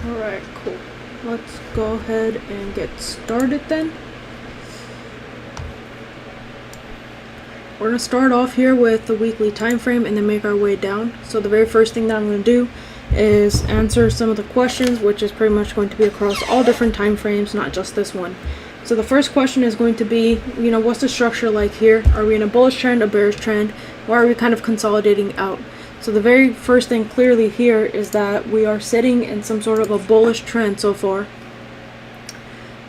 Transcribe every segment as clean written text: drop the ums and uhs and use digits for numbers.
Alright, cool. Let's go ahead and get started then. We're going to start off here with the weekly time frame and then make our way down. So the very first thing that I'm going to do is answer some of the questions, which is pretty much going to be across all different time frames, not just this one. So the first question is going to be, what's the structure like here? Are we in a bullish trend, a bearish trend, or are we kind of consolidating out? So the very first thing clearly here is that we are sitting in some sort of a bullish trend so far,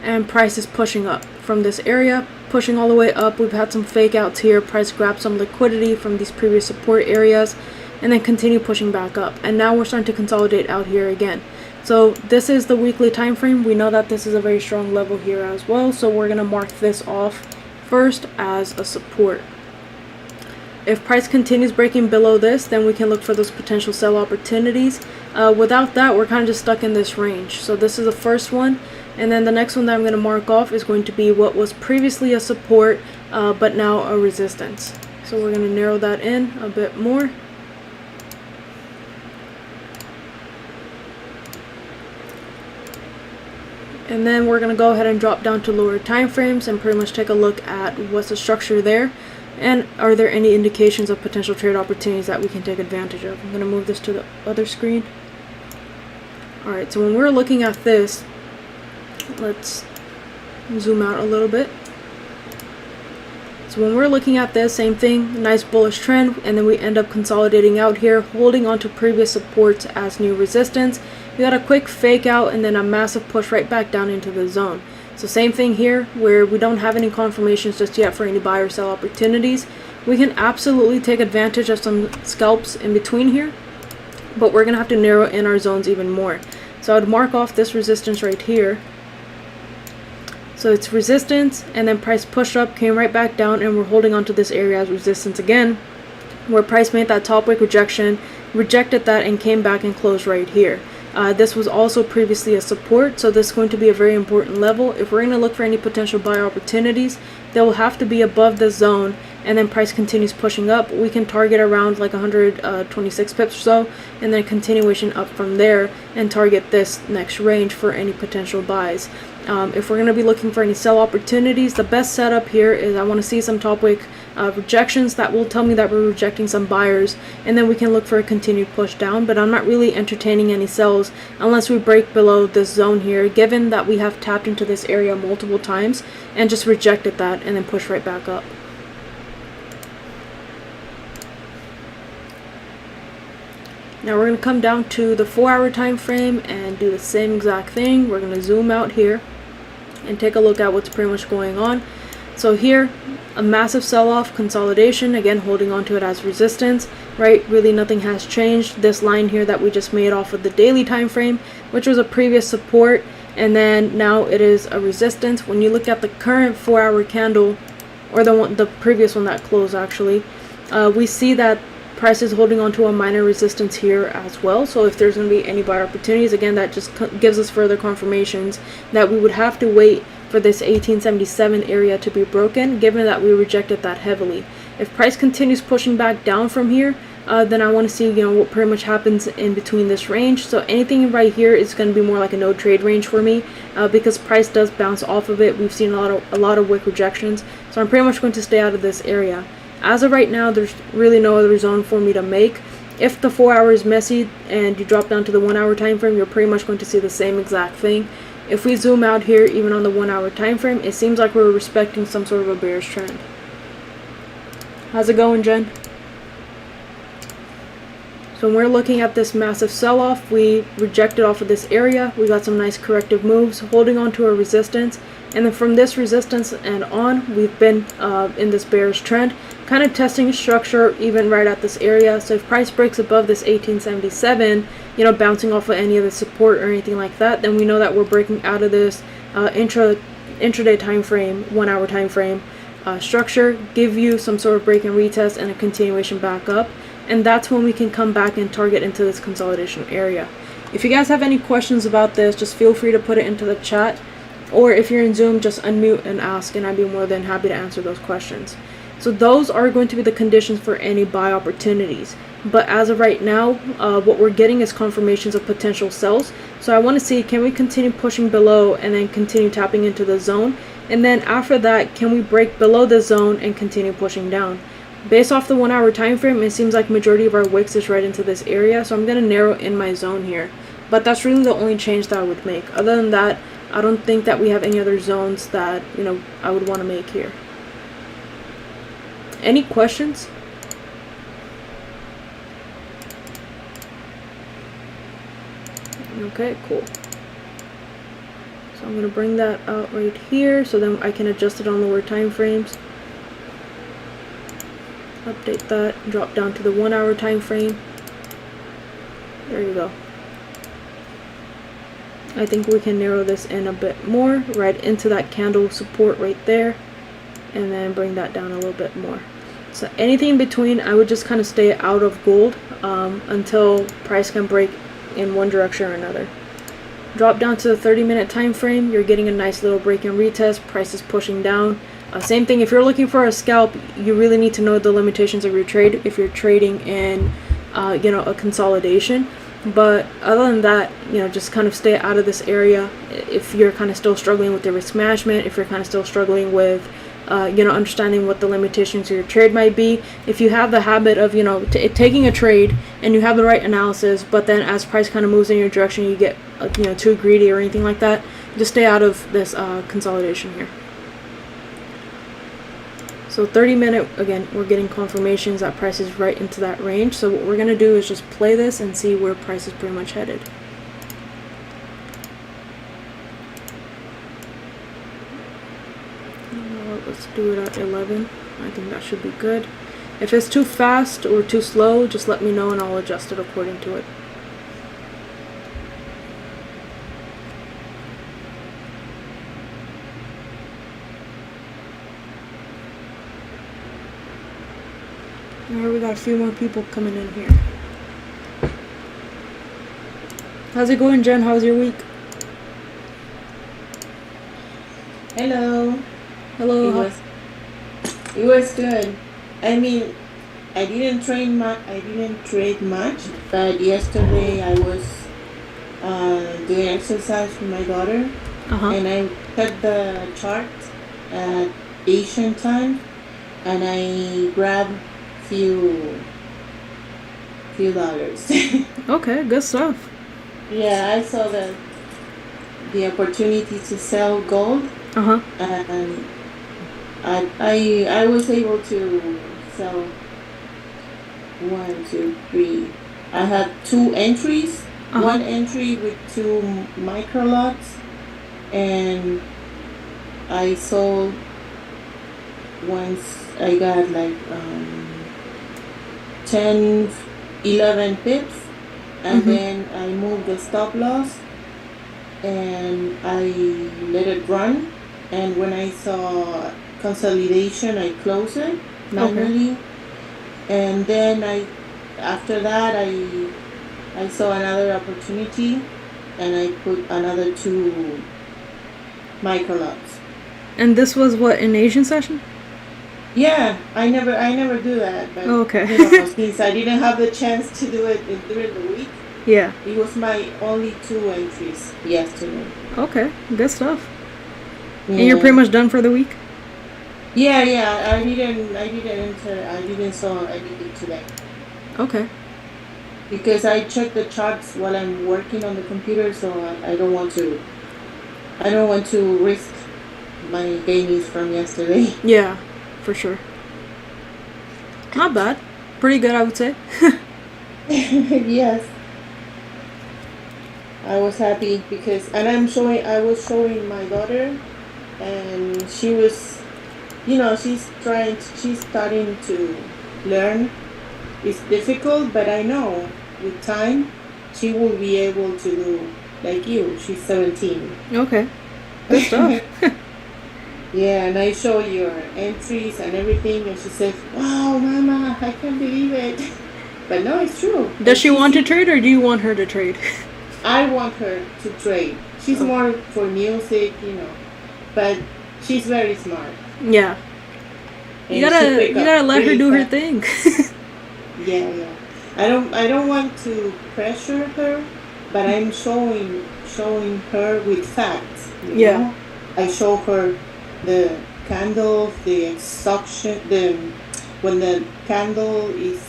and price is pushing up from this area, pushing all the way up. We've had some fake outs here. Price grabbed some liquidity from these previous support areas and then continue pushing back up, and now we're starting to consolidate out here again. So this is the weekly time frame. We know that this is a very strong level here as well, so we're going to mark this off first as a support. If price continues breaking below this, then we can look for those potential sell opportunities. Without that, we're kind of just stuck in this range. So this is the first one, and then the next one that I'm going to mark off is going to be what was previously a support but now a resistance. So we're going to narrow that in a bit more. And then we're going to go ahead and drop down to lower time frames and pretty much take a look at what's the structure there, and are there any indications of potential trade opportunities that we can take advantage of. I'm going to move this to the other screen. Alright, so when we're looking at this, let's zoom out a little bit. So when we're looking at this, same thing, nice bullish trend, and then we end up consolidating out here, holding on to previous supports as new resistance. We got a quick fake out and then a massive push right back down into the zone. So same thing here, where we don't have any confirmations just yet for any buy or sell opportunities. We can absolutely take advantage of some scalps in between here, but we're going to have to narrow in our zones even more. So I would mark off this resistance right here. So it's resistance, and then price pushed up, came right back down, and we're holding on to this area as resistance again, where price made that top wick rejection, rejected that, and came back and closed right here. This was also previously a support, so this is going to be a very important level. If we're going to look for any potential buy opportunities, they will have to be above this zone, and then price continues pushing up. We can target around like 126 pips or so, and then continuation up from there, and target this next range for any potential buys. If we're going to be looking for any sell opportunities, the best setup here is I want to see some top wick rejections that will tell me that we're rejecting some buyers, and then we can look for a continued push down. But I'm not really entertaining any sells unless we break below this zone here, given that we have tapped into this area multiple times and just rejected that and then push right back up. Now we're going to come down to the 4-hour time frame and do the same exact thing. We're going to zoom out here and take a look at what's pretty much going on. So here, a massive sell-off, consolidation, again holding on to it as resistance, right? Really nothing has changed. This line here that we just made off of the daily time frame, which was a previous support, and then now it is a resistance. When you look at the current 4-hour candle, or the previous one that closed actually, we see that price is holding on to a minor resistance here as well. So if there's going to be any buy opportunities, again, that just gives us further confirmations that we would have to wait for this 1877 area to be broken, given that we rejected that heavily. If price continues pushing back down from here, then I want to see what pretty much happens in between this range. So anything right here is going to be more like a no trade range for me, because price does bounce off of it. We've seen a lot of wick rejections, so I'm pretty much going to stay out of this area. As of right now, there's really no other zone for me to make. If the 4 hour is messy and you drop down to the 1 hour time frame, you're pretty much going to see the same exact thing. If we zoom out here, even on the 1 hour time frame, it seems like we're respecting some sort of a bearish trend. How's it going, Jen? So when we're looking at this massive sell-off, we rejected off of this area. We got some nice corrective moves, holding on to a resistance. And then from this resistance and on, we've been in this bearish trend, kind of testing structure even right at this area. So if price breaks above this 1877, bouncing off of any of the support or anything like that, then we know that we're breaking out of this intraday time frame, 1 hour time frame structure, give you some sort of break and retest and a continuation back up. And that's when we can come back and target into this consolidation area. If you guys have any questions about this, just feel free to put it into the chat. Or if you're in Zoom, just unmute and ask, and I'd be more than happy to answer those questions. So those are going to be the conditions for any buy opportunities. But as of right now, what we're getting is confirmations of potential sells. So I want to see, can we continue pushing below and then continue tapping into the zone? And then after that, can we break below the zone and continue pushing down? Based off the 1 hour time frame, it seems like majority of our wicks is right into this area. So I'm going to narrow in my zone here. But that's really the only change that I would make. Other than that, I don't think that we have any other zones that, I would want to make here. Any questions? Okay, cool. So I'm going to bring that out right here so then I can adjust it on lower time frames. Update that, drop down to the 1 hour time frame. There you go. I think we can narrow this in a bit more, right into that candle support right there, and then bring that down a little bit more. So anything in between, I would just kind of stay out of gold until price can break in one direction or another. Drop down to the 30-minute time frame. You're getting a nice little break and retest. Price is pushing down. Same thing, if you're looking for a scalp, you really need to know the limitations of your trade if you're trading in a consolidation. But other than that, just kind of stay out of this area. If you're kind of still struggling with the risk management, if you're kind of still struggling with understanding what the limitations of your trade might be. If you have the habit of, taking a trade and you have the right analysis, but then as price kind of moves in your direction, you get, too greedy or anything like that, just stay out of this consolidation here. So 30-minute, again, we're getting confirmations that price is right into that range. So what we're going to do is just play this and see where price is pretty much headed. Let's do it at 11. I think that should be good. If it's too fast or too slow, just let me know and I'll adjust it according to it. Alright, we got a few more people coming in here. How's it going, Jen? How's your week? Hello. Hello. It was good. I mean, I didn't trade much, but yesterday I was doing exercise with my daughter, and I set the chart at Asian time, and I grabbed few dollars. Okay, good stuff. Yeah, I saw the opportunity to sell gold, and I was able to sell 1, 2, 3. I had 2 entries. One entry with 2 micro lots, and I sold once. I got like 10, 11 pips, and then I moved the stop loss and I let it run. And when I saw consolidation, I closed it manually. And then after that I saw another opportunity and I put another 2 micro lots. And this was what, an Asian session? Yeah, I never do that, but since I didn't have the chance to do it during the week, yeah, it was my only 2 entries yesterday. Okay, good stuff. Yeah. And you're pretty much done for the week? Yeah, I didn't sell anything today. Okay. Because I check the charts while I'm working on the computer, so I don't want to risk my gains from yesterday. Yeah, for sure. Not bad. Pretty good, I would say. Yes. I was happy because, and I was showing my daughter, and she was, she's starting to learn. It's difficult, but I know with time she will be able to do like you. She's 17. Okay. Good stuff. Yeah, and I show your entries and everything, and she says, "Wow, Mama, I can't believe it." But no, it's true. Does she want to trade, or do you want her to trade? I want her to trade. She's more for music, but she's very smart. Yeah. You gotta let her do her thing. Yeah. I don't want to pressure her, but I'm showing her with facts. Yeah. I show her the candles, the suction, the when the candle is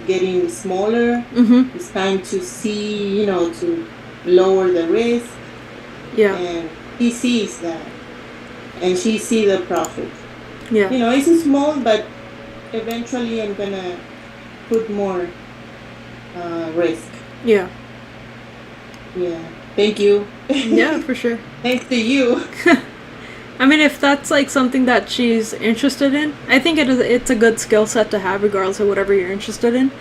getting smaller, it's time to see, to lower the risk, Yeah. and he sees that, and she see the profit. Yeah. It's small, but eventually I'm gonna put more risk. Yeah. Yeah. Thank you. Yeah, for sure. Thanks to you. I mean, if that's like something that she's interested in, I think it's a good skill set to have regardless of whatever you're interested in.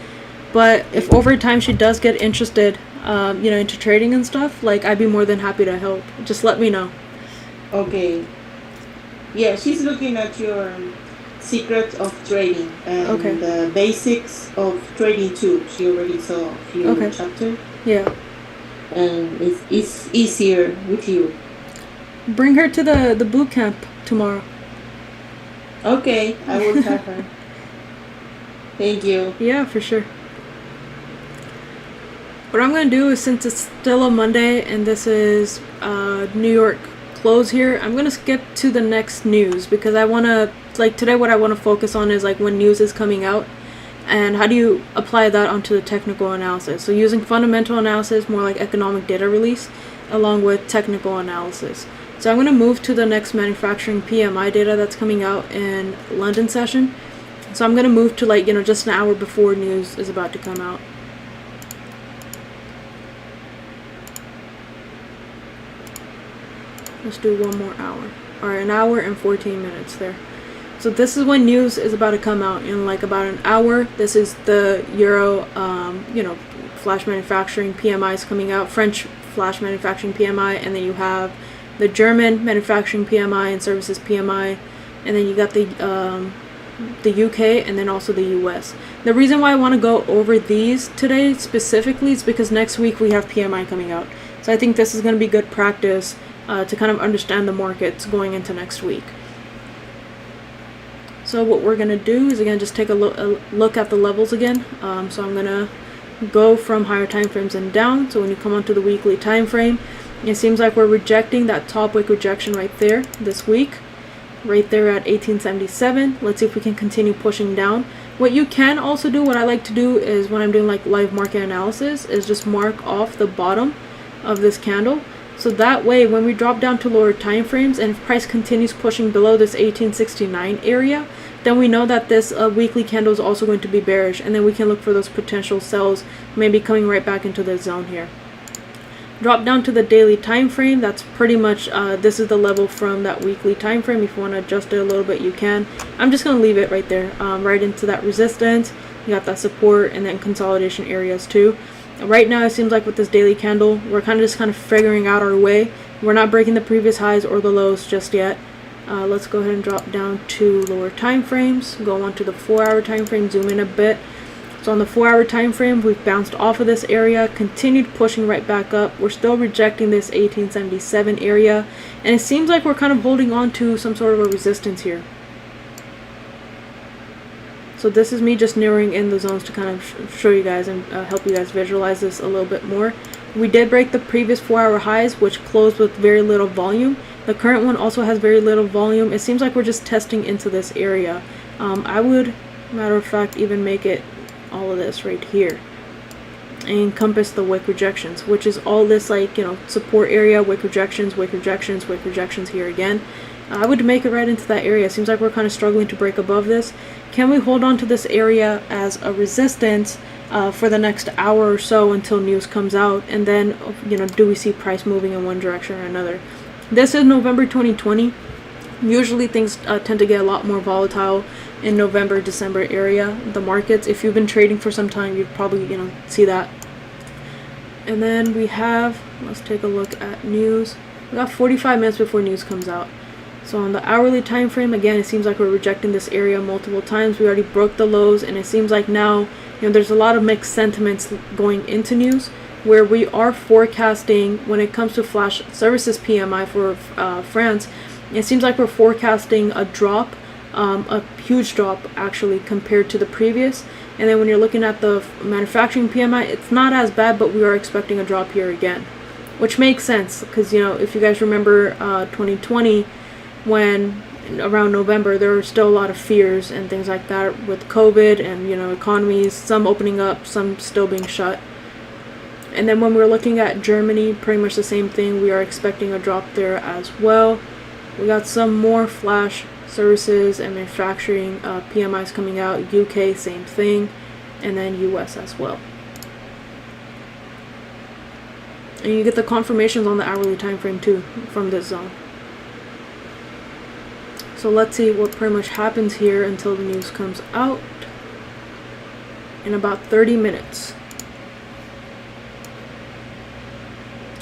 But if over time she does get interested, into trading and stuff, like I'd be more than happy to help. Just let me know. Okay. Yeah, she's looking at your secrets of trading and Okay. the basics of trading too. She already saw a few Okay. chapters, Yeah. and it's easier with you. Bring her to the boot camp tomorrow. Okay, I will tell her. Thank you. Yeah, for sure. What I'm gonna do is, since it's still a Monday and this is New York close here, I'm gonna skip to the next news because I wanna, like today, what I wanna focus on is like when news is coming out and how do you apply that onto the technical analysis. So using fundamental analysis, more like economic data release, along with technical analysis. So I'm going to move to the next manufacturing PMI data that's coming out in London session. So I'm going to move to like, just an hour before news is about to come out. Let's do one more hour. Alright, an hour and 14 minutes there. So this is when news is about to come out in like about an hour. This is the Euro, flash manufacturing PMI is coming out. French flash manufacturing PMI, and then you have the German manufacturing PMI and services PMI, and then you got the UK, and then also the US. The reason why I want to go over these today specifically is because next week we have PMI coming out. So I think this is going to be good practice to kind of understand the markets going into next week. So what we're going to do is again just take a look at the levels again. So I'm going to go from higher time frames and down. So when you come onto the weekly time frame, it seems like we're rejecting that top wick rejection right there this week, right there at 1877. Let's see if we can continue pushing down. What you can also do, what I like to do is when I'm doing like live market analysis, is just mark off the bottom of this candle. So that way when we drop down to lower time frames and if price continues pushing below this 1869 area, then we know that this weekly candle is also going to be bearish, and then we can look for those potential sells maybe coming right back into this zone here. Drop down to the daily time frame. That's pretty much this is the level from that weekly time frame. If you want to adjust it a little bit, you can. I'm just going to leave it right there, right into that resistance. You got that support and then consolidation areas too. Right now it seems like with this daily candle we're kind of figuring out our way. We're not breaking the previous highs or the lows just yet. Let's go ahead and drop down to lower time frames, go on to the 4-hour time frame, zoom in a bit. So on the 4-hour time frame, we've bounced off of this area, continued pushing right back up. We're still rejecting this 1877 area, and it seems like we're kind of holding on to some sort of a resistance here. So this is me just narrowing in the zones to kind of show you guys and help you guys visualize this a little bit more. We did break the previous 4-hour highs, which closed with very little volume. The current one also has very little volume. It seems like we're just testing into this area. I would, matter of fact, even make it all of this right here and encompass the wick rejections, which is all this like support area, wick rejections, wick rejections, wick rejections here again. I would make it right into that area. Seems like we're kind of struggling to break above this. Can we hold on to this area as a resistance for the next hour or so until news comes out, and then do we see price moving in one direction or another? This is November 2020. Usually things tend to get a lot more volatile in November, December area. The markets, if you've been trading for some time, you'd probably see that. And then we have, let's take a look at news. We got 45 minutes before news comes out. So on the hourly time frame, again, it seems like we're rejecting this area multiple times. We already broke the lows, and it seems like now there's a lot of mixed sentiments going into news, where we are forecasting when it comes to flash services PMI for France. It seems like we're forecasting a drop, a huge drop actually compared to the previous. And then when you're looking at the manufacturing PMI, it's not as bad, but we are expecting a drop here again, which makes sense because, you know, if you guys remember 2020, when around November there were still a lot of fears and things like that with COVID and, you know, economies, some opening up, some still being shut. And then when we're looking at Germany, pretty much the same thing. We are expecting a drop there as well. We got some more flash services and manufacturing PMIs coming out. UK, same thing. And then US as well. And you get the confirmations on the hourly time frame too from this zone. So let's see what pretty much happens here until the news comes out in about 30 minutes.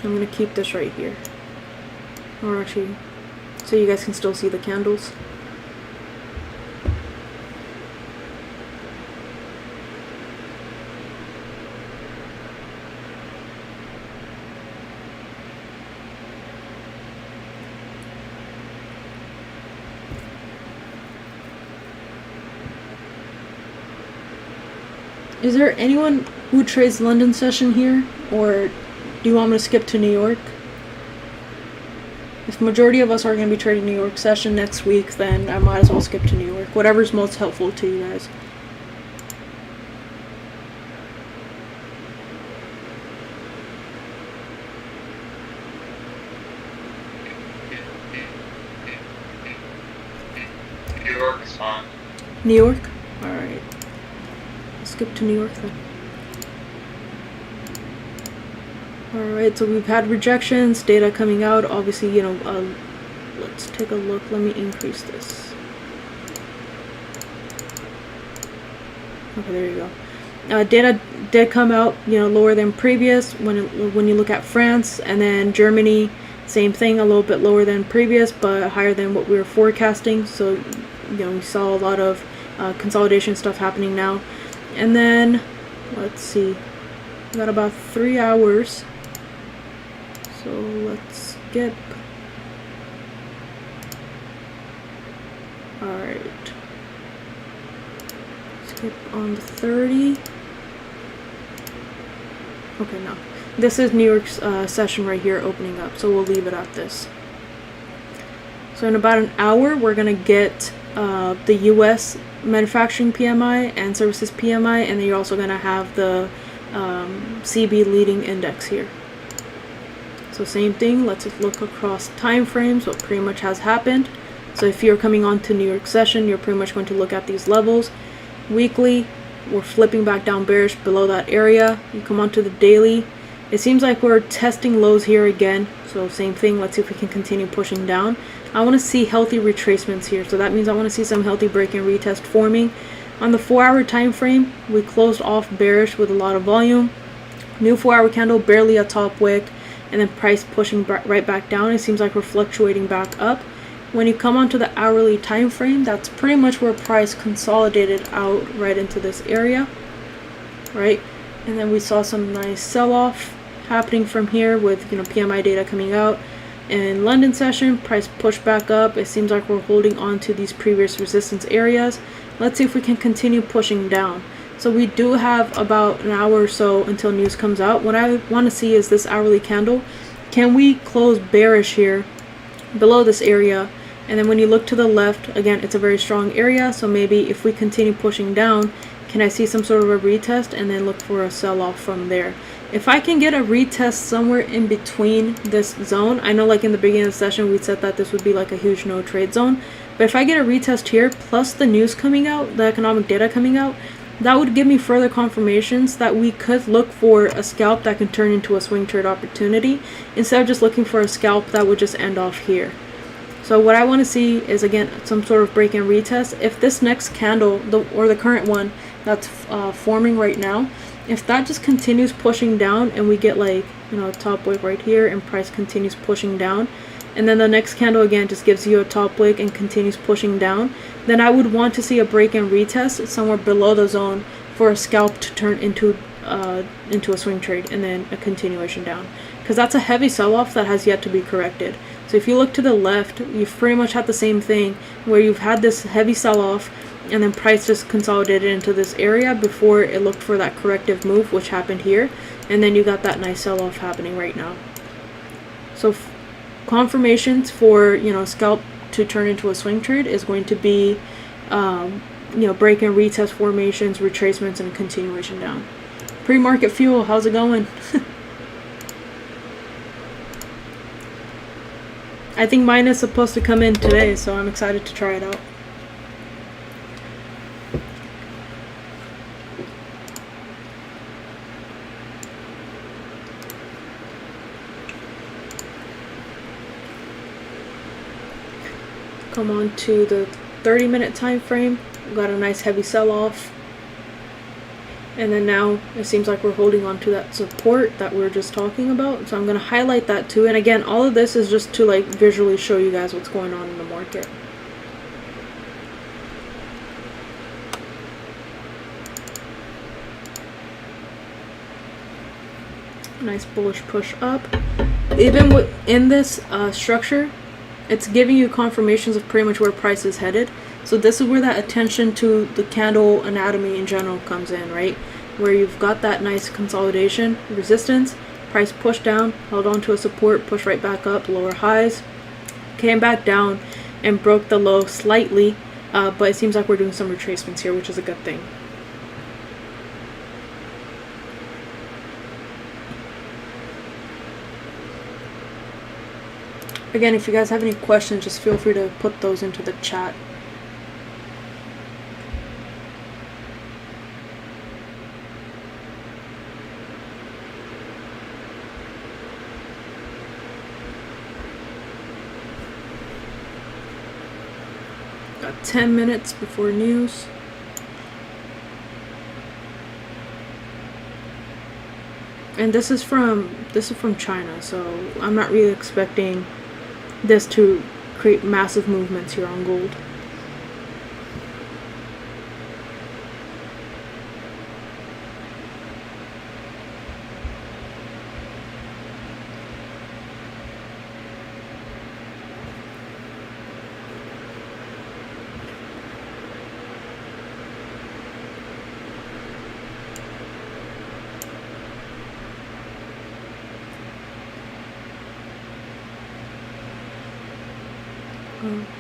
I'm going to keep this right here. Or actually, so you guys can still see the candles. Is there anyone who trades London session here, or do you want me to skip to New York? If majority of us are going to be trading New York session next week, then I might as well skip to New York. Whatever's most helpful to you guys. New York is fine. New York? Alright. Skip to New York then. Alright, so we've had rejections, data coming out. Obviously, you know, let's take a look. Let me increase this. Okay, there you go. Data did come out, you know, lower than previous when you look at France, and then Germany, same thing, a little bit lower than previous, but higher than what we were forecasting. So, you know, we saw a lot of consolidation stuff happening now. And then, let's see, we got about 3 hours. So let's skip. Alright. Skip on the 30. Okay, no. This is New York's session right here opening up, so we'll leave it at this. So in about an hour, we're going to get the US manufacturing PMI and services PMI, and then you're also going to have the CB leading index here. So same thing, let's look across time frames, what pretty much has happened. So if you're coming on to New York session, you're pretty much going to look at these levels. Weekly, we're flipping back down bearish below that area. You come on to the daily. It seems like we're testing lows here again. So same thing, let's see if we can continue pushing down. I want to see healthy retracements here. So that means I want to see some healthy break and retest forming. On the 4-hour time frame, we closed off bearish with a lot of volume. New 4-hour candle, barely a top wick. And then price pushing right back down. It seems like we're fluctuating back up. When you come onto the hourly time frame, that's pretty much where price consolidated out right into this area, right? And then we saw some nice sell-off happening from here with, you know, PMI data coming out. In London session, price pushed back up. It seems like we're holding on to these previous resistance areas. Let's see if we can continue pushing down. So we do have about an hour or so until news comes out. What I want to see is this hourly candle. Can we close bearish here below this area? And then when you look to the left, again, it's a very strong area. So maybe if we continue pushing down, can I see some sort of a retest and then look for a sell-off from there? If I can get a retest somewhere in between this zone, I know like in the beginning of the session we said that this would be like a huge no trade zone. But if I get a retest here, plus the news coming out, the economic data coming out, that would give me further confirmations that we could look for a scalp that can turn into a swing trade opportunity instead of just looking for a scalp that would just end off here. So what I want to see is, again, some sort of break and retest. If this next candle, or the current one that's forming right now, if that just continues pushing down and we get like, you know, a top wick right here and price continues pushing down, and then the next candle again just gives you a top wick and continues pushing down, then I would want to see a break and retest somewhere below the zone for a scalp to turn into a swing trade and then a continuation down, because that's a heavy sell-off that has yet to be corrected. So if you look to the left, you've pretty much had the same thing where you've had this heavy sell-off, and then price just consolidated into this area before it looked for that corrective move, which happened here, and then you got that nice sell-off happening right now. So confirmations for, you know, scalp to turn into a swing trade is going to be you know, break and retest formations, retracements, and continuation down. Pre-market fuel, how's it going? I think mine is supposed to come in today, so I'm excited to try it out. Come on to the 30-minute time frame. We got a nice heavy sell-off. And then now it seems like we're holding on to that support that we were just talking about. So I'm going to highlight that too. And again, all of this is just to like visually show you guys what's going on in the market. Nice bullish push up. Even in this structure, it's giving you confirmations of pretty much where price is headed. So this is where that attention to the candle anatomy in general comes in, right? Where you've got that nice consolidation, resistance, price pushed down, held on to a support, pushed right back up, lower highs, came back down and broke the low slightly, but it seems like we're doing some retracements here, which is a good thing. Again, if you guys have any questions, just feel free to put those into the chat. Got 10 minutes before news. And this is from China, so I'm not really expecting this to create massive movements here on gold.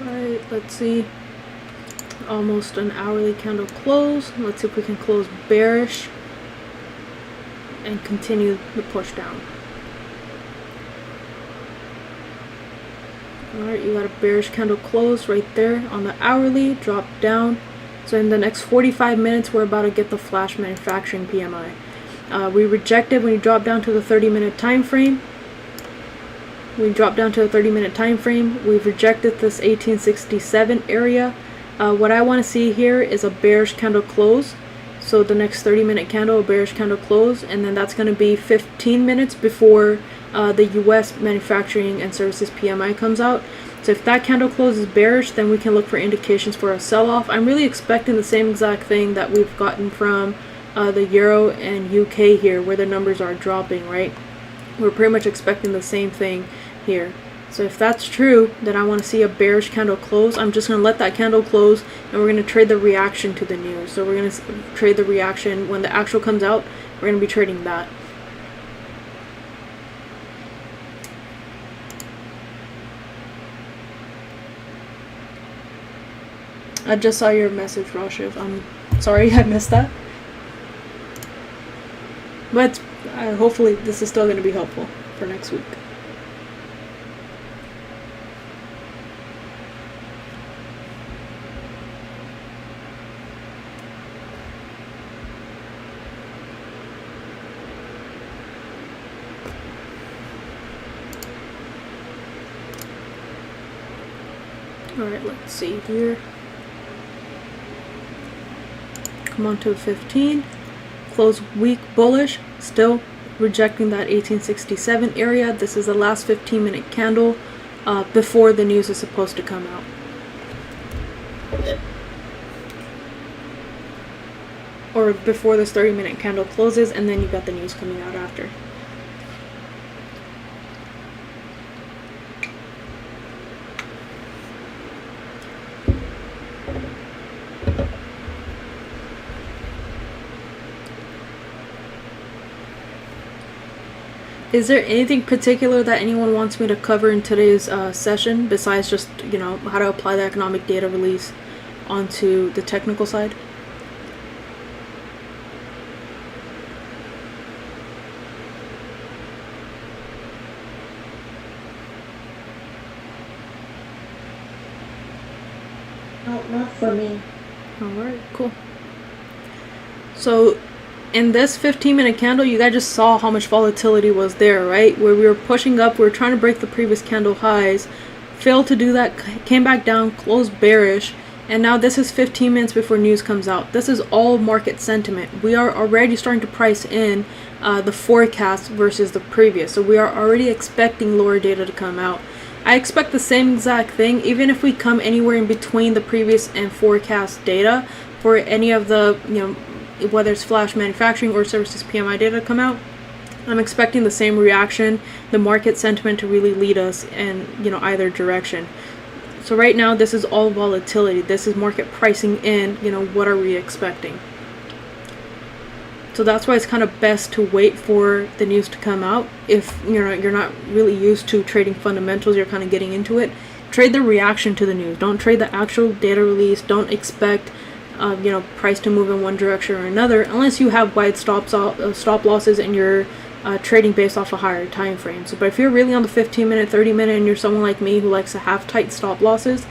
Alright, let's see. Almost an hourly candle close. Let's see if we can close bearish and continue the push down. Alright, you got a bearish candle close right there on the hourly, drop down. So in the next 45 minutes, we're about to get the flash manufacturing PMI. We rejected when you drop down to the 30-minute time frame. We dropped down to a 30-minute time frame. We've rejected this 1867 area. What I want to see here is a bearish candle close. So the next 30-minute candle, a bearish candle close, and then that's going to be 15 minutes before the US manufacturing and services PMI comes out. So if that candle close is bearish, then we can look for indications for a sell-off. I'm really expecting the same exact thing that we've gotten from the Euro and UK here, where the numbers are dropping, right? We're pretty much expecting the same thing here. So if that's true, then I want to see a bearish candle close. I'm just going to let that candle close, and we're going to trade the reaction to the news. So we're going to trade the reaction when the actual comes out. We're going to be trading that. I just saw your message, Roshiv. I'm sorry I missed that. But hopefully this is still going to be helpful for next week. Alright, let's see here. Come on to 15. Close weak bullish. Still rejecting that 1867 area. This is the last 15-minute candle before the news is supposed to come out. Or before this 30-minute candle closes, and then you got the news coming out after. Is there anything particular that anyone wants me to cover in today's session besides just, how to apply the economic data release onto the technical side? No, not for me. Alright, cool. So in this 15-minute candle, you guys just saw how much volatility was there, right? Where we were pushing up, we were trying to break the previous candle highs, failed to do that, came back down, closed bearish, and now this is 15 minutes before news comes out. This is all market sentiment. We are already starting to price in the forecast versus the previous. So we are already expecting lower data to come out. I expect the same exact thing, even if we come anywhere in between the previous and forecast data for any of the, whether it's flash manufacturing or services PMI data to come out. I'm expecting the same reaction, the market sentiment to really lead us in, either direction. So right now, this is all volatility. This is market pricing in, what are we expecting? So that's why it's kind of best to wait for the news to come out. If you're not really used to trading fundamentals, you're kind of getting into it. Trade the reaction to the news. Don't trade the actual data release. Don't expect price to move in one direction or another, unless you have wide stop losses and you're trading based off a higher time frame. So, but if you're really on the 15-minute, 30-minute, and you're someone like me who likes to have tight stop losses,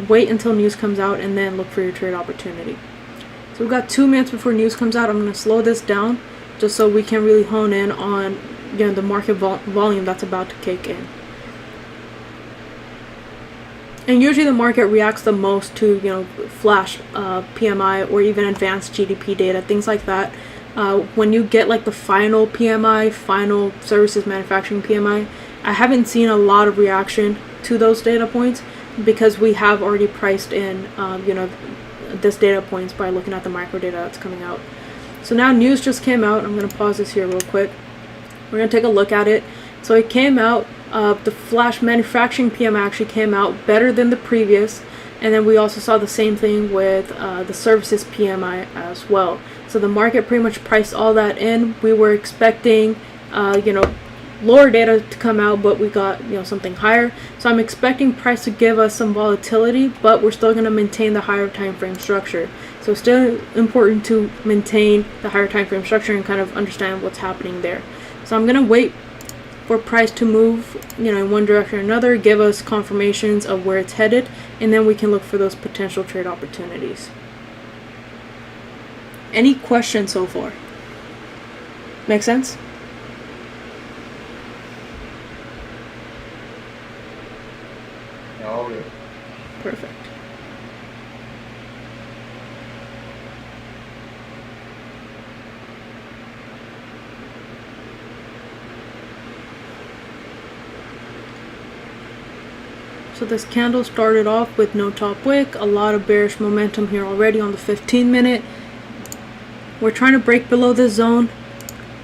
wait until news comes out and then look for your trade opportunity. So we've got 2 minutes before news comes out. I'm going to slow this down just so we can really hone in on the market volume that's about to kick in. And usually the market reacts the most to, flash PMI or even advanced GDP data, things like that. When you get like the final PMI, final services manufacturing PMI, I haven't seen a lot of reaction to those data points because we have already priced in, this data points by looking at the micro data that's coming out. So now news just came out. I'm going to pause this here real quick. We're going to take a look at it. So it came out. The flash manufacturing PMI actually came out better than the previous, and then we also saw the same thing with the services PMI as well. So the market pretty much priced all that in. We were expecting, lower data to come out, but we got something higher. So I'm expecting price to give us some volatility, but we're still going to maintain the higher time frame structure. So it's still important to maintain the higher time frame structure and kind of understand what's happening there. So I'm going to wait for price to move, in one direction or another, give us confirmations of where it's headed, and then we can look for those potential trade opportunities. Any questions so far? Make sense? Oh, yeah. Perfect. So this candle started off with no top wick, a lot of bearish momentum here already on the 15-minute. We're trying to break below this zone.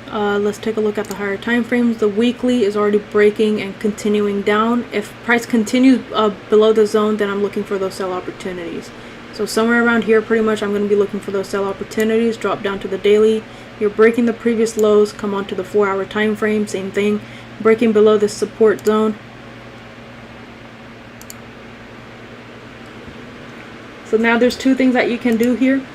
Let's take a look at the higher time frames. The weekly is already breaking and continuing down. If price continues below the zone, then I'm looking for those sell opportunities. So somewhere around here, pretty much, I'm going to be looking for those sell opportunities. Drop down to the daily. You're breaking the previous lows. Come onto the 4-hour time frame. Same thing. Breaking below this support zone. So now there's two things that you can do here.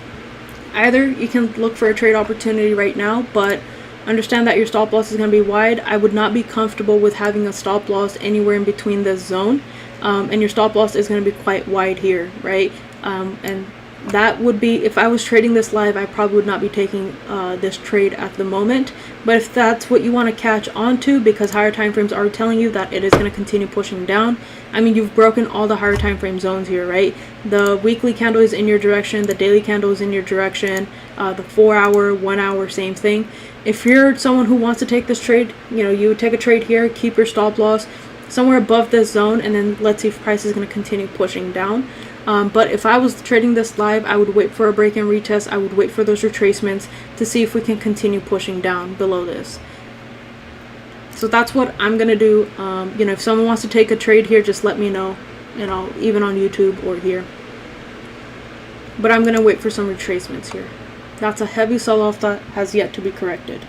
Either you can look for a trade opportunity right now, but understand that your stop loss is going to be wide. I would not be comfortable with having a stop loss anywhere in between this zone, and your stop loss is going to be quite wide here, right? And that would be, if I was trading this live, I probably would not be taking this trade at the moment. But if that's what you want to catch onto, because higher time frames are telling you that it is going to continue pushing down. I mean, you've broken all the higher time frame zones here, right? The weekly candle is in your direction, the daily candle is in your direction, the 4-hour, 1 hour, same thing. If you're someone who wants to take this trade, you would take a trade here, keep your stop loss somewhere above this zone, and then let's see if price is going to continue pushing down. But if I was trading this live, I would wait for a break and retest. I would wait for those retracements to see if we can continue pushing down below this. So that's what I'm going to do. If someone wants to take a trade here, just let me know, even on YouTube or here. But I'm going to wait for some retracements here. That's a heavy sell-off that has yet to be corrected.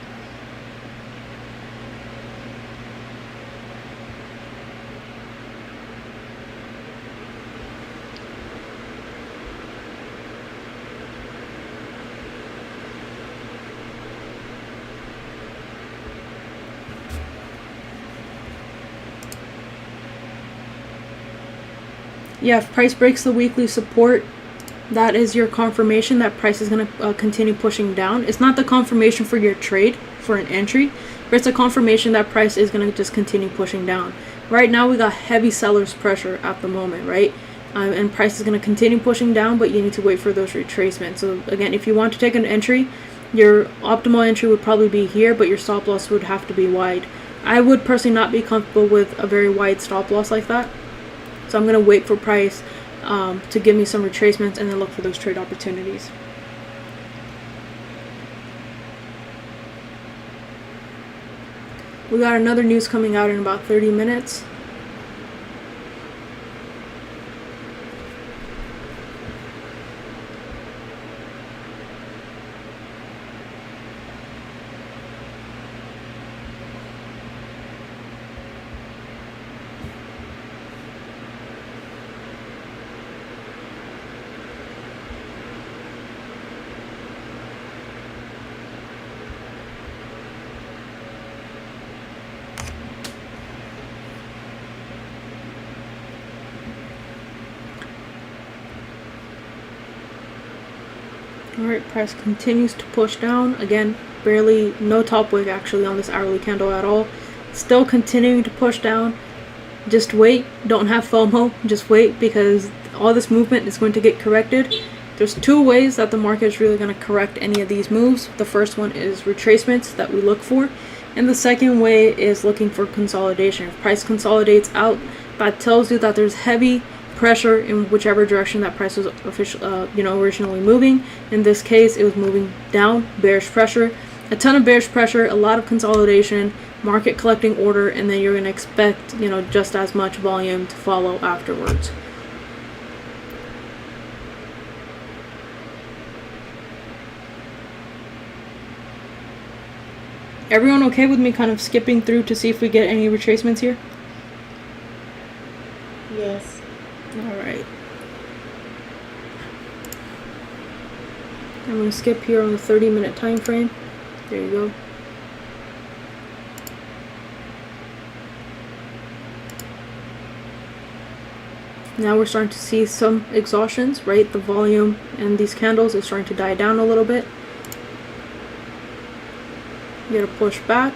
Yeah, if price breaks the weekly support, that is your confirmation that price is going to continue pushing down. It's not the confirmation for your trade for an entry, but it's a confirmation that price is going to just continue pushing down. Right now we got heavy sellers pressure at the moment, right? And price is going to continue pushing down, but you need to wait for those retracements. So again, if you want to take an entry, your optimal entry would probably be here, but your stop loss would have to be wide. I would personally not be comfortable with a very wide stop loss like that. So I'm going to wait for price to give me some retracements and then look for those trade opportunities. We got another news coming out in about 30 minutes. Alright, price continues to push down. Again, barely no top wick actually on this hourly candle at all. Still continuing to push down. Just wait. Don't have FOMO. Just wait, because all this movement is going to get corrected. There's two ways that the market is really going to correct any of these moves. The first one is retracements that we look for, and the second way is looking for consolidation. If price consolidates out, that tells you that there's heavy pressure in whichever direction that price was originally moving. In this case, it was moving down, bearish pressure, a ton of bearish pressure, a lot of consolidation, market collecting order, and then you're going to expect just as much volume to follow afterwards. Everyone okay with me kind of skipping through to see if we get any retracements here? Yes. Alright. I'm going to skip here on the 30-minute time frame. There you go. Now we're starting to see some exhaustions, right? The volume and these candles is starting to die down a little bit. You gotta push back.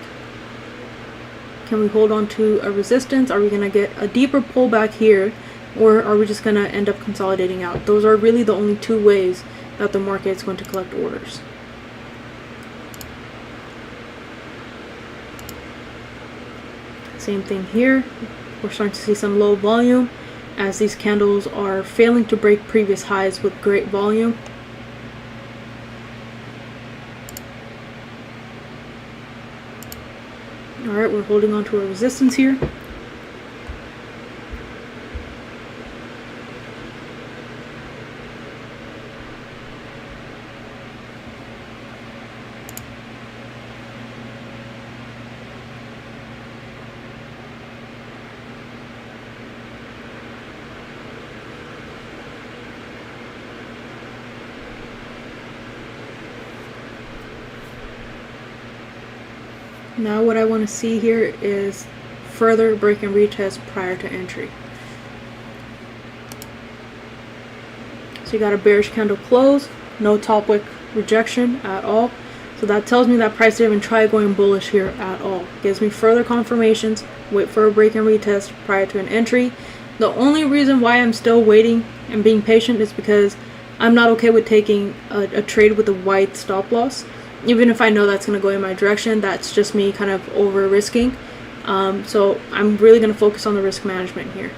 Can we hold on to a resistance? Are we gonna get a deeper pullback here, or are we just gonna end up consolidating out? Those are really the only two ways that the market is going to collect orders. Same thing here. We're starting to see some low volume as these candles are failing to break previous highs with great volume. Alright, we're holding on to a resistance here. Now what I want to see here is further break and retest prior to entry. So you got a bearish candle close, no top wick rejection at all. So that tells me that price didn't even try going bullish here at all. Gives me further confirmations, wait for a break and retest prior to an entry. The only reason why I'm still waiting and being patient is because I'm not okay with taking a trade with a wide stop loss. Even if I know that's going to go in my direction, that's just me kind of over risking. So I'm really going to focus on the risk management here.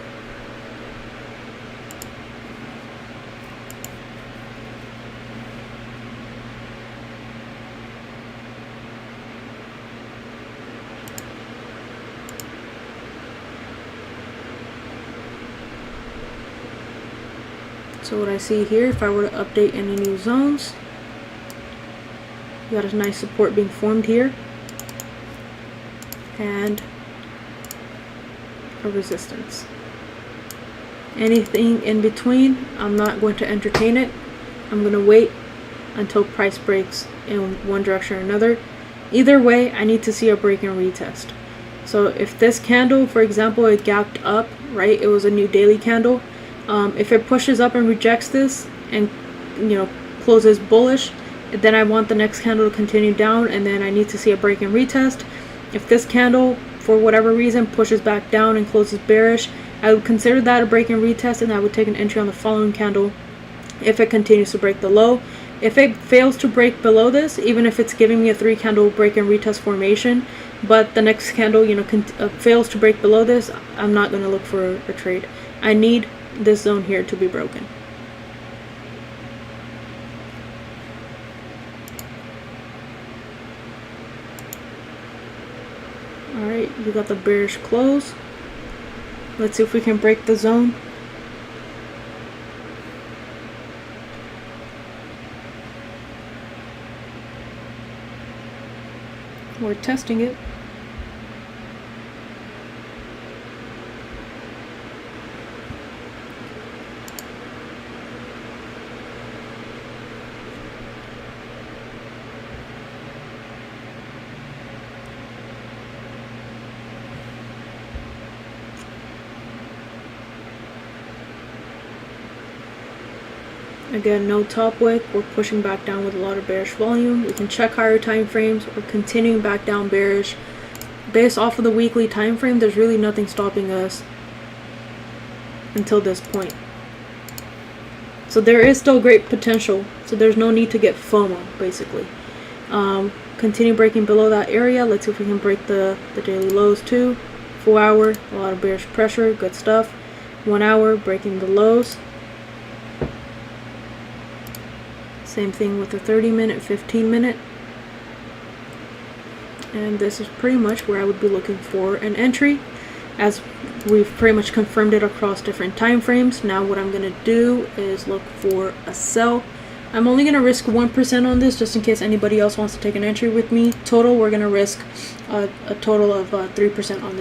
So what I see here, if I were to update any new zones, you got a nice support being formed here and a resistance. Anything in between, I'm not going to entertain it. I'm going to wait until price breaks in one direction or another. Either way, I need to see a break and retest. So if this candle, for example, it gapped up, right? It was a new daily candle. If it pushes up and rejects this and closes bullish, then I want the next candle to continue down, and then I need to see a break and retest. If this candle for whatever reason pushes back down and closes bearish, I would consider that a break and retest, and I would take an entry on the following candle if it continues to break the low. If it fails to break below this, even if it's giving me a 3 candle break and retest formation, but the next candle fails to break below this, I'm not going to look for a trade. I need this zone here to be broken. Alright, you got the bearish close. Let's see if we can break the zone. We're testing it. Again, no top wick. We're pushing back down with a lot of bearish volume. We can check higher time frames. We're continuing back down bearish. Based off of the weekly time frame, there's really nothing stopping us until this point. So there is still great potential. So there's no need to get FOMO, basically. Continue breaking below that area. Let's see if we can break the daily lows too. 4 hour, a lot of bearish pressure, good stuff. 1 hour, breaking the lows. Same thing with the 30-minute, 15-minute. And this is pretty much where I would be looking for an entry, as we've pretty much confirmed it across different time frames. Now what I'm going to do is look for a sell. I'm only going to risk 1% on this, just in case anybody else wants to take an entry with me. Total, we're going to risk a total of 3% on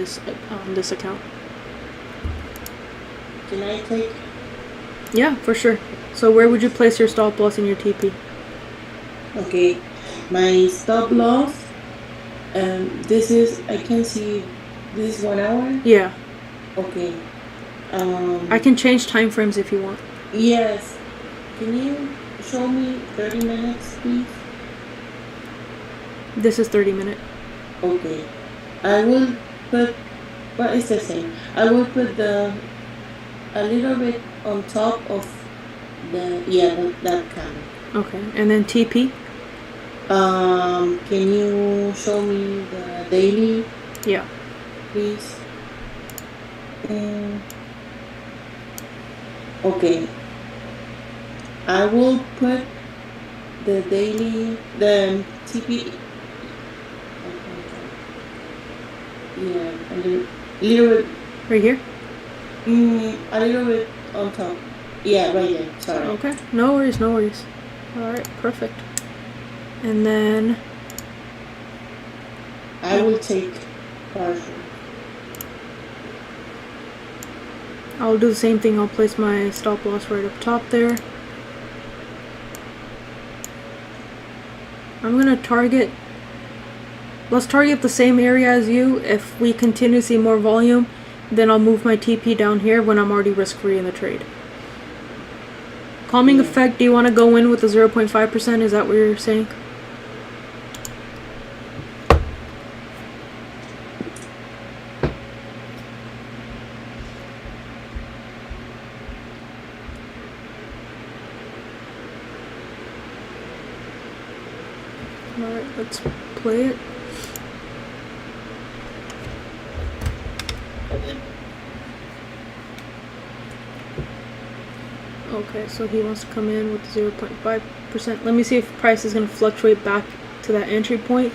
this account. Can I take? Yeah, for sure. So where would you place your stop loss in your TP? Okay, my stop loss, this is, I can see, this is 1 hour? Yeah. Okay. I can change time frames if you want. Yes. Can you show me 30 minutes, please? This is 30-minute. Okay. I will put, what is the same? I will put a little bit on top of that candle. Okay, and then TP? Can you show me the daily? Yeah. Please. Okay. I will put the daily, the TP. Yeah, a little bit. Right here? A little bit on top. Yeah, right there. Sorry. Okay, no worries, no worries. Alright, perfect. And then I will take partial. I'll do the same thing. I'll place my stop loss right up top there. I'm gonna target, let's target the same area as you. If we continue to see more volume, then I'll move my TP down here when I'm already risk-free in the trade. Calming effect, do you want to go in with the 0.5%? Is that what you're saying? Alright, let's play it. Okay, so he wants to come in with 0.5%. Let me see if price is going to fluctuate back to that entry point.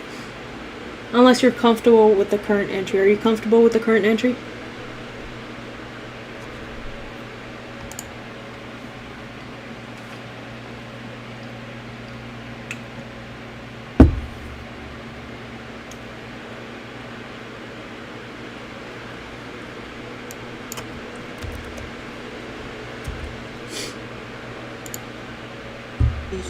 Unless you're comfortable with the current entry. Are you comfortable with the current entry?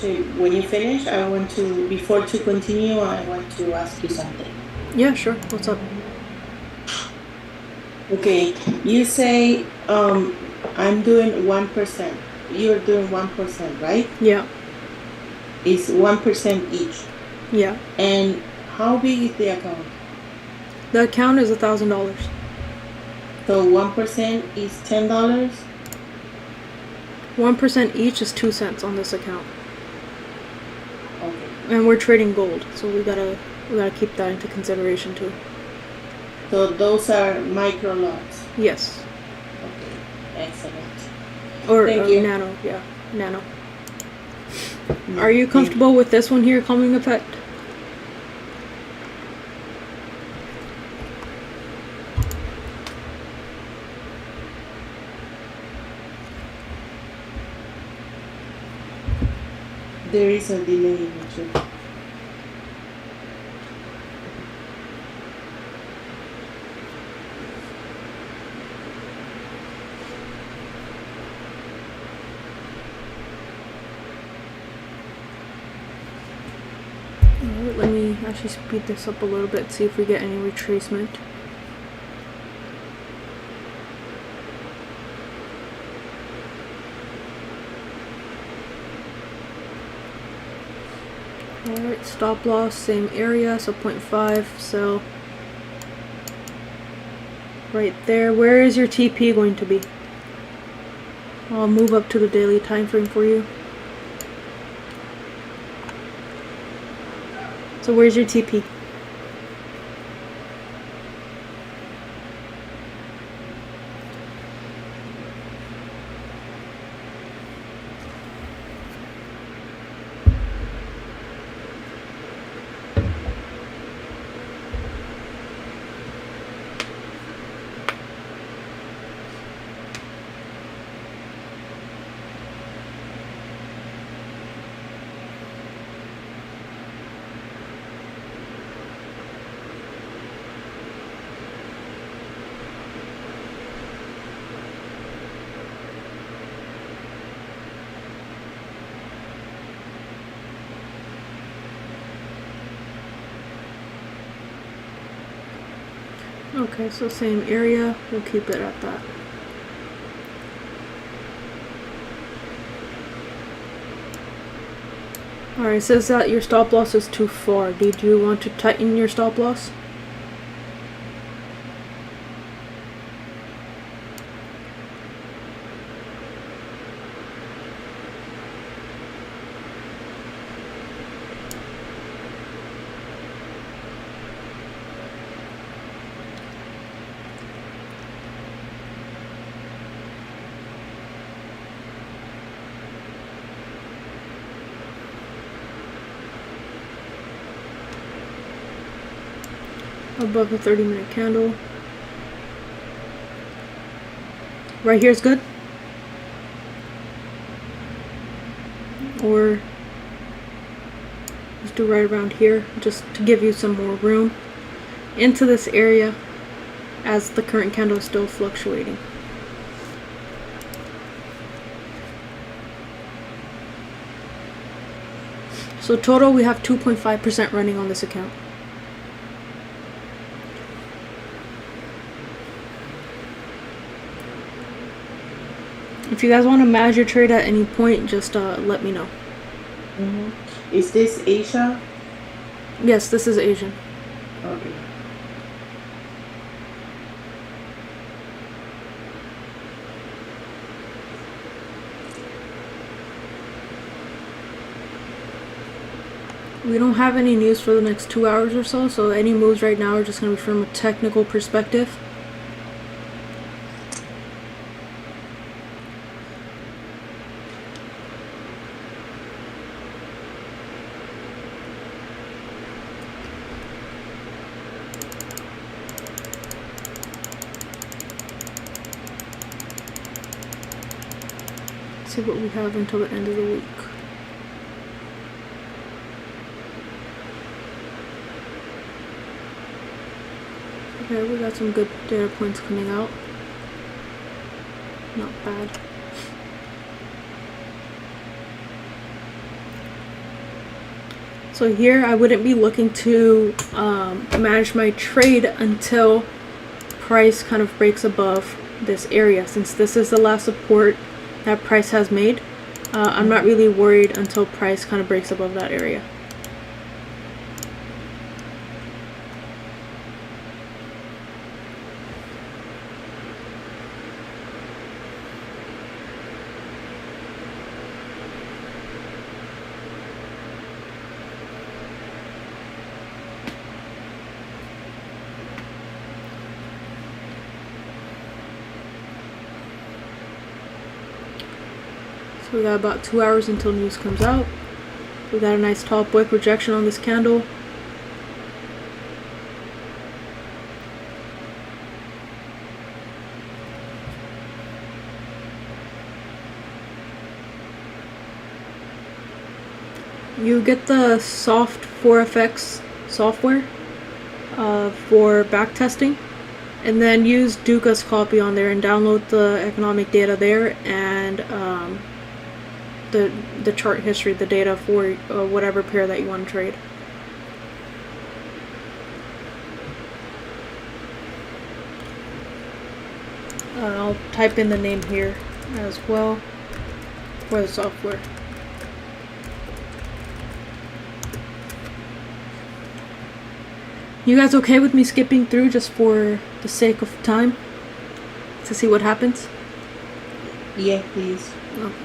So when you finish, I want to, before to continue, I want to ask you something. Yeah, sure. What's up? Okay, you say I'm doing 1%. You're doing 1%, right? Yeah. It's 1% each. Yeah. And how big is the account? The account is $1,000. So 1% is $10. 1% each is 2 cents on this account. Okay. And we're trading gold, so we gotta keep that into consideration too. So those are micro lots. Yes. Okay. Excellent. Or Thank you. nano, yeah, nano. Are you comfortable with this one here, calming effect? There is a delay in it too. Alright, let me actually speed this up a little bit, see if we get any retracement. Alright, stop loss, same area, so 0.5, so right there. Where is your TP going to be? I'll move up to the daily time frame for you. So where's your TP? Okay, so same area, we'll keep it at that. Alright, it says that your stop loss is too far. Did you want to tighten your stop loss? Above the 30-minute candle. Right here is good? Or just do right around here, just to give you some more room into this area as the current candle is still fluctuating. So total we have 2.5% running on this account. If you guys want to manage your trade at any point, just let me know. Is this Asia? Yes, this is Asian. Okay. We don't have any news for the next 2 hours or so, so any moves right now are just going to be from a technical perspective. See what we have until the end of the week. Okay, we got some good data points coming out. Not bad. So here I wouldn't be looking to manage my trade until price kind of breaks above this area. Since this is the last support that price has made, I'm not really worried until price kind of breaks above that area. So we got about 2 hours until news comes out. We got a nice top wick rejection on this candle. You get the SharmaFX software for backtesting, and then use Duca's copy on there and download the economic data there and the chart history, the data for whatever pair that you want to trade. I'll type in the name here as well for the software. You guys okay with me skipping through just for the sake of time to see what happens? Yeah, please. Okay.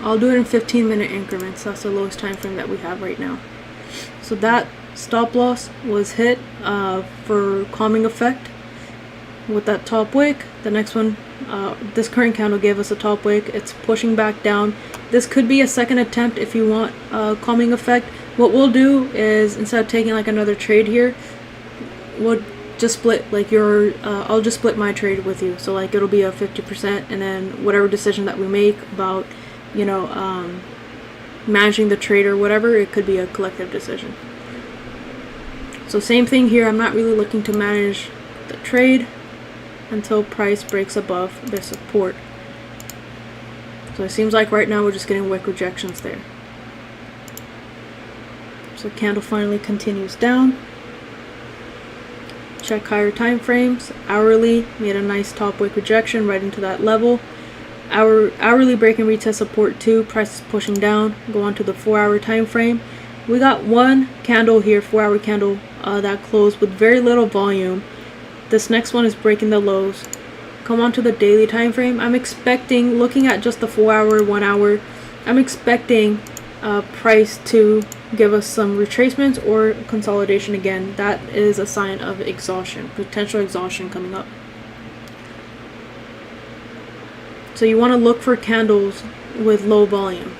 I'll do it in 15-minute increments. That's the lowest time frame that we have right now. So that stop loss was hit for calming effect with that top wick. The next one, this current candle gave us a top wick. It's pushing back down. This could be a second attempt if you want calming effect. What we'll do is, instead of taking like another trade here, we'll just split like I'll just split my trade with you. So like it'll be a 50%, and then whatever decision that we make about, you know, managing the trade or whatever, it could be a collective decision. So same thing here. I'm not really looking to manage the trade until price breaks above the support. So it seems like right now we're just getting wick rejections there. So candle finally continues down. Check higher time frames. Hourly made a nice top wick rejection right into that level. Hourly break and retest support 2. Price is pushing down. Go on to the 4-hour time frame. We got one candle here, 4-hour candle that closed with very little volume. This next one is breaking the lows. Come on to the daily time frame. I'm expecting, looking at just the 4-hour, 1 hour, I'm expecting price to give us some retracements or consolidation again. That is a sign of exhaustion, potential exhaustion coming up. So you want to look for candles with low volume.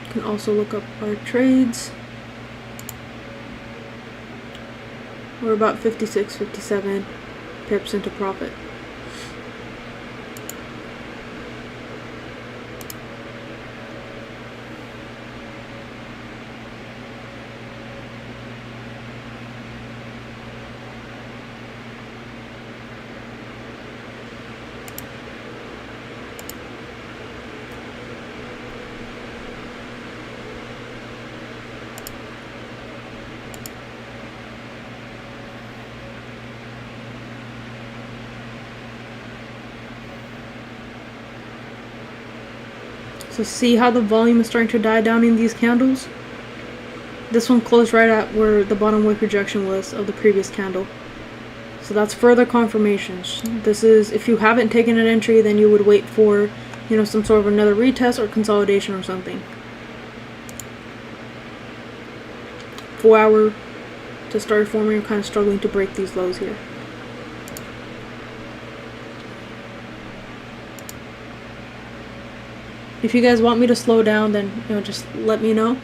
You can also look up our trades. We're about 56, 57 pips into profit. So see how the volume is starting to die down in these candles? This one closed right at where the bottom wick rejection was of the previous candle. So that's further confirmations. This is, if you haven't taken an entry, then you would wait for, you know, some sort of another retest or consolidation or something. 4-hour to start forming, you're kind of struggling to break these lows here. If you guys want me to slow down, then, you know, just let me know.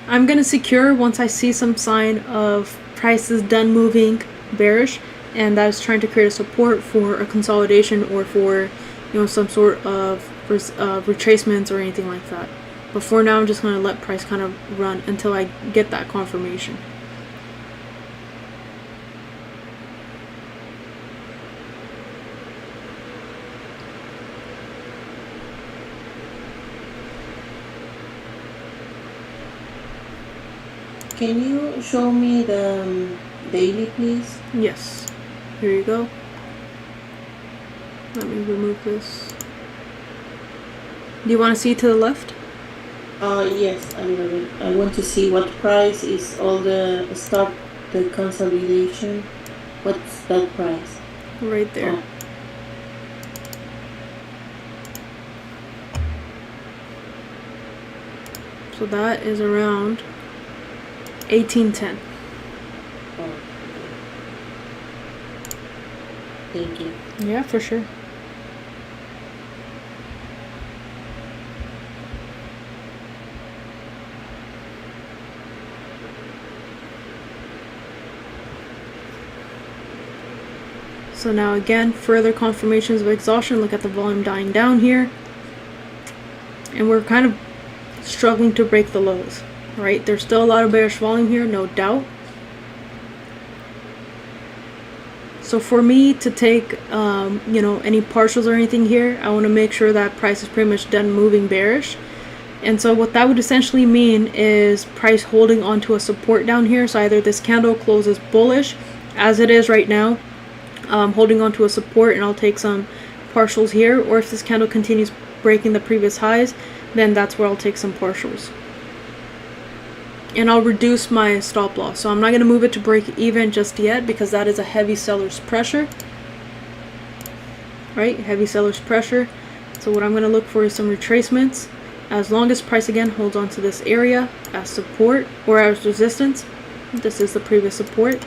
I'm gonna secure once I see some sign of prices done moving bearish, and that is trying to create a support for a consolidation or for, you know, some sort of retracements or anything like that. But for now, I'm just gonna let price kind of run until I get that confirmation. can you show me the daily, please? Yes. Here you go. Let me remove this. Do you want to see to the left? Yes, a little bit. I want to see what price is all the stop the consolidation. What's that price? Right there. Oh. So that is around 1810. Oh. Thank you. Yeah, for sure. So now again, further confirmations of exhaustion. Look at the volume dying down here. And we're kind of struggling to break the lows, right? There's still a lot of bearish volume here, no doubt. So for me to take, any partials or anything here, I want to make sure that price is pretty much done moving bearish. And so what that would essentially mean is price holding onto a support down here. So either this candle closes bullish, as it is right now, holding onto a support, and I'll take some partials here, or if this candle continues breaking the previous highs, then that's where I'll take some partials. And I'll reduce my stop loss. So I'm not going to move it to break even just yet, because that is a heavy seller's pressure. Right? Heavy seller's pressure. So what I'm going to look for is some retracements. As long as price again holds on to this area as support or as resistance. This is the previous support.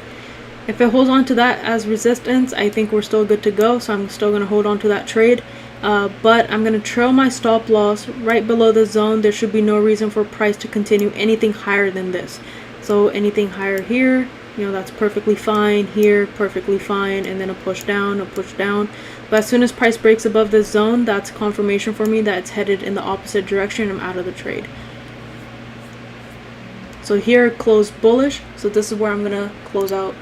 If it holds on to that as resistance, I think we're still good to go. So I'm still going to hold on to that trade. But I'm going to trail my stop loss right below the zone. There should be no reason for price to continue anything higher than this. So anything higher here, that's perfectly fine. Here, perfectly fine. And then a push down, a push down. But as soon as price breaks above this zone, that's confirmation for me that it's headed in the opposite direction. I'm out of the trade. So here, closed bullish. So this is where I'm going to close out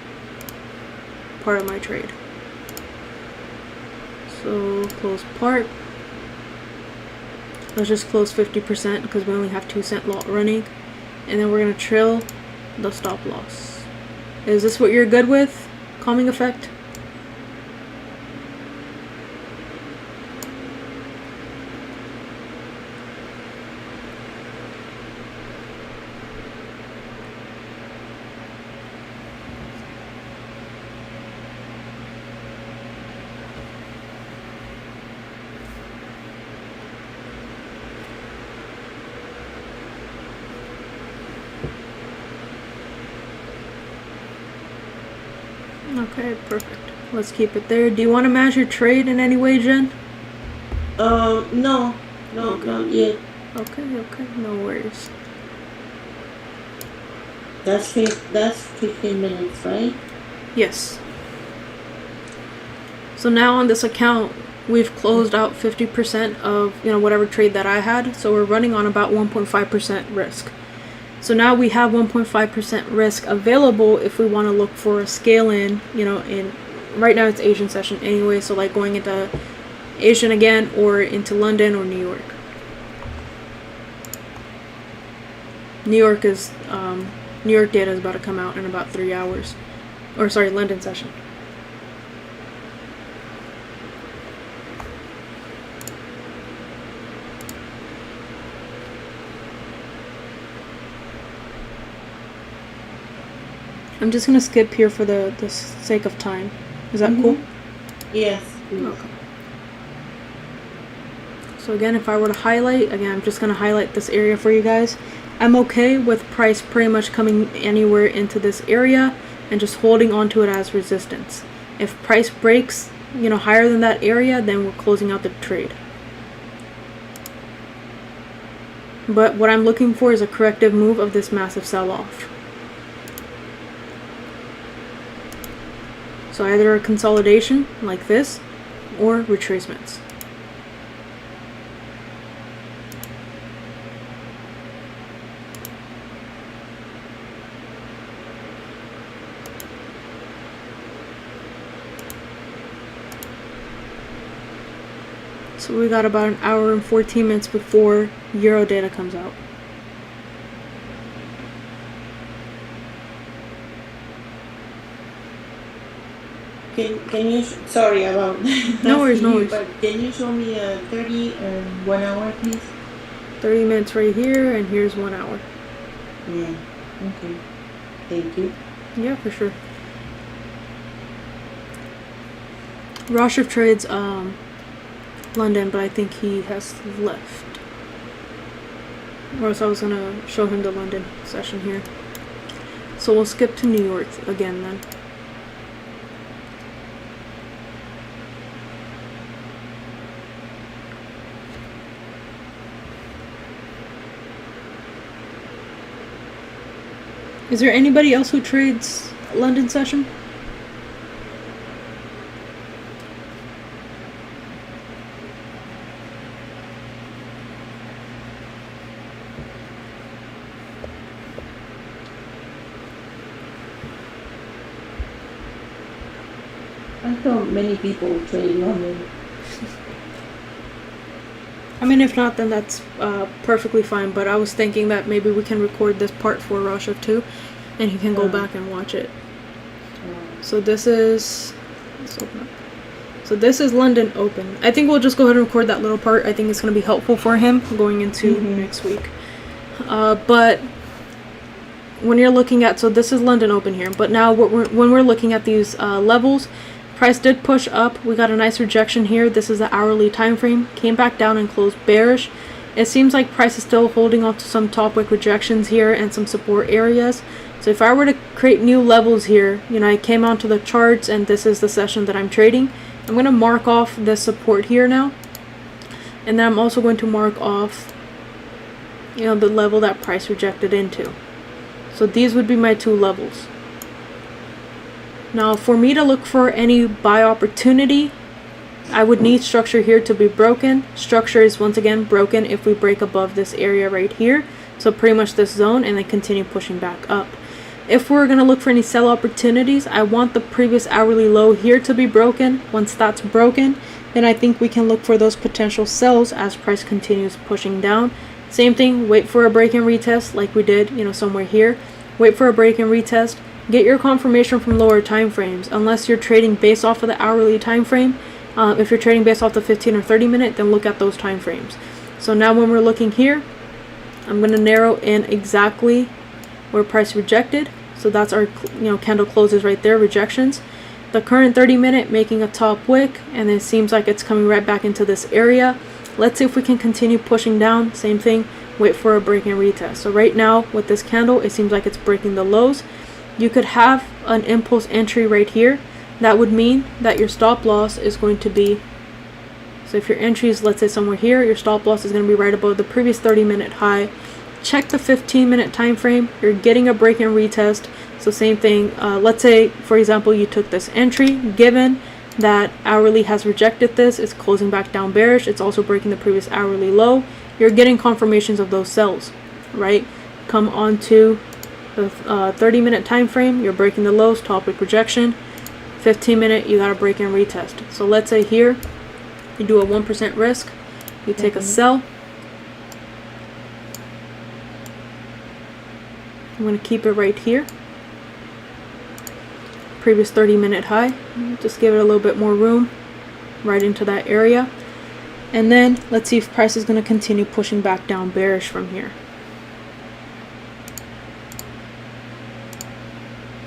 part of my trade. So close part. Let's just close 50% because we only have 2 cent lot running. And then we're going to trail the stop loss. Is this what you're good with? Calming effect? Okay, perfect. Let's keep it there. Do you want to match your trade in any way, Jen? No, Okay. not yet. Okay, no worries. That's 15 minutes, right? Yes. So now on this account, we've closed out 50% of, whatever trade that I had. So we're running on about 1.5% risk. So now we have 1.5% risk available if we want to look for a scale in, right now it's Asian session anyway. So like going into Asian again or into London or New York. New York data is about to come out in about 3 hours. Or sorry, London session. I'm just going to skip here for the sake of time. Is that cool? Yes, please. Okay. So again, if I were to highlight, again, I'm just going to highlight this area for you guys. I'm okay with price pretty much coming anywhere into this area and just holding onto it as resistance. If price breaks, higher than that area, then we're closing out the trade. But what I'm looking for is a corrective move of this massive sell-off. So either a consolidation like this or retracements. So we got about an hour and 14 minutes before Euro data comes out. can you sorry about No worries, no asking you, worries. but can you show me a 30 and 1 hour, please? 30 minutes right here, and here's 1 hour. Yeah. Okay. Thank you. Yeah, for sure. Roshev trades London, but I think he has left. Or else I was gonna show him the London session here. So we'll skip to New York again then. Is there anybody else who trades London session? I thought many people trade London. I mean, if not, then that's perfectly fine. But I was thinking that maybe we can record this part for Roshev too, and he can go back and watch it. So this is, let's open up. So this is London Open. I think we'll just go ahead and record that little part. I think it's going to be helpful for him going into next week. But when you're looking at, so this is London Open here. But now when we're looking at these levels, price did push up. We got a nice rejection here. This is the hourly time frame. Came back down and closed bearish. It seems like price is still holding on to some top wick rejections here and some support areas. So if I were to create new levels here, you know, I came onto the charts and this is the session that I'm trading. I'm going to mark off this support here now. And then I'm also going to mark off, you know, the level that price rejected into. So these would be my two levels. Now for me to look for any buy opportunity, I would need structure here to be broken. Structure is once again broken if we break above this area right here. So pretty much this zone and then continue pushing back up. If we're going to look for any sell opportunities, I want the previous hourly low here to be broken. Once that's broken, then I think we can look for those potential sells as price continues pushing down. Same thing, wait for a break and retest like we did, you know, somewhere here. Wait for a break and retest. Get your confirmation from lower time frames unless you're trading based off of the hourly time frame. If you're trading based off the 15 or 30 minute, then look at those time frames. So now when we're looking here, I'm going to narrow in exactly where price rejected. So that's our, you know, candle closes right there, rejections. The current 30 minute making a top wick, and it seems like it's coming right back into this area. Let's see if we can continue pushing down. Same thing, wait for a break and retest. So right now with this candle, it seems like it's breaking the lows. You could have an impulse entry right here. That would mean that your stop loss is going to be, so if your entry is, let's say, somewhere here, your stop loss is going to be right above the previous 30-minute high. Check the 15-minute time frame. You're getting a break and retest. So same thing. Let's say, for example, you took this entry. Given that hourly has rejected this, it's closing back down bearish. It's also breaking the previous hourly low. You're getting confirmations of those sells, right? Come on to the 30-minute time frame. You're breaking the lows, top wick rejection. 15-minute, you got to break and retest. So let's say here, you do a 1% risk. You take a sell. I'm going to keep it right here. Previous 30-minute high. Just give it a little bit more room right into that area. And then let's see if price is going to continue pushing back down bearish from here.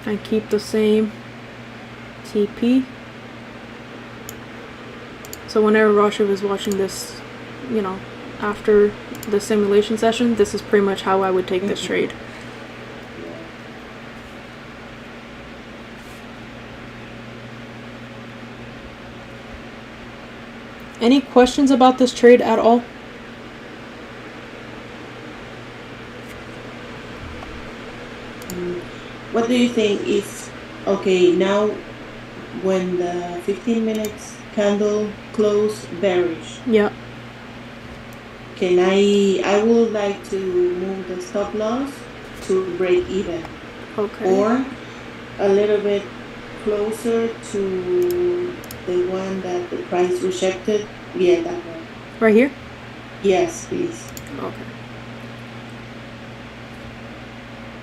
I keep the same TP. So whenever Roshev is watching this, you know, after the simulation session, this is pretty much how I would take this trade. Any questions about this trade at all? What do you think is, okay, now when the 15 minutes candle close bearish, Yeah. can I would like to move the stop loss to break even, Okay. or a little bit closer to the one that the price rejected. Yeah, that one. Right here? Yes, please. Okay.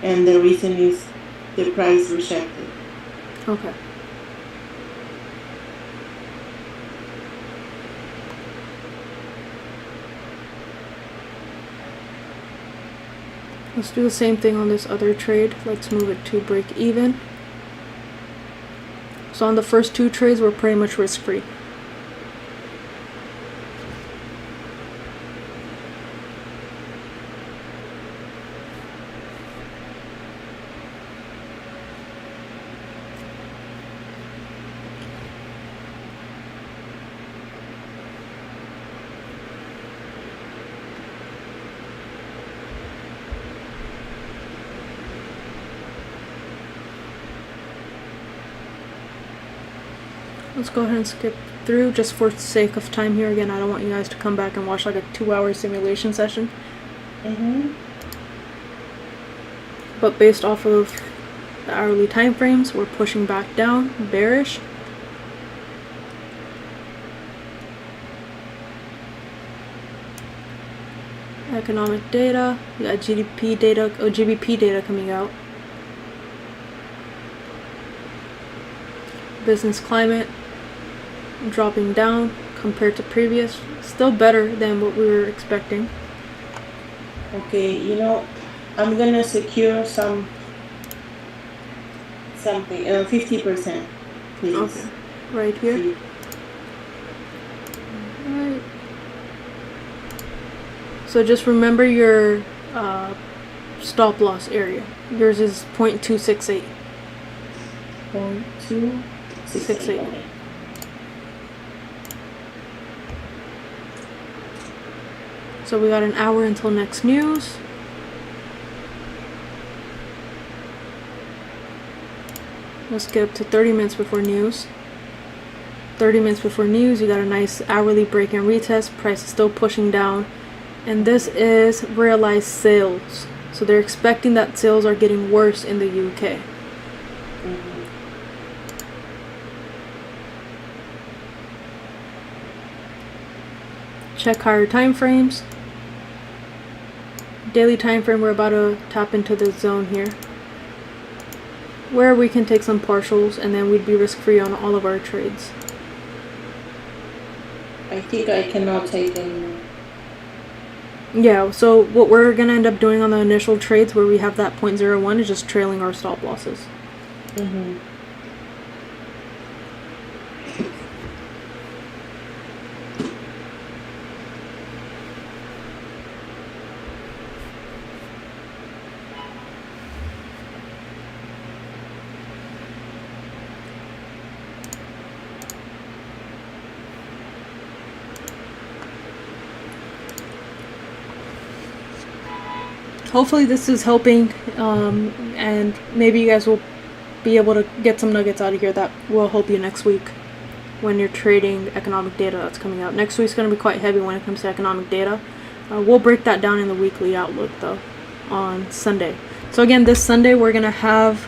And the reason is the price rejected. Okay. Let's do the same thing on this other trade. Let's move it to break even. So on the first 2 trades, we're pretty much risk free. Let's go ahead and skip through just for sake of time here. Again, I don't want you guys to come back and watch like a 2-hour simulation session. But based off of the hourly time frames, we're pushing back down, bearish. Economic data, we got GDP data, GBP data coming out. Business climate dropping down compared to previous, still better than what we were expecting. Okay, you know, I'm gonna secure something 50%, please. Okay, right here. Alright. So just remember your stop loss area. Yours is 0.268. 0.268. So we got an hour until next news. Let's get up to 30 minutes before news. 30 minutes before news, you got a nice hourly break and retest. Price is still pushing down. And this is realized sales. So they're expecting that sales are getting worse in the UK. Check higher time frames. Daily time frame, we're about to tap into the zone here, where we can take some partials and then we'd be risk free on all of our trades. I think I cannot take anymore. Yeah, so what we're gonna end up doing on the initial trades where we have that 0.01 is just trailing our stop losses. Hopefully this is helping, and maybe you guys will be able to get some nuggets out of here that will help you next week when you're trading economic data that's coming out. Next week's going to be quite heavy when it comes to economic data. We'll break that down in the weekly outlook though on Sunday. So again, this Sunday we're going to have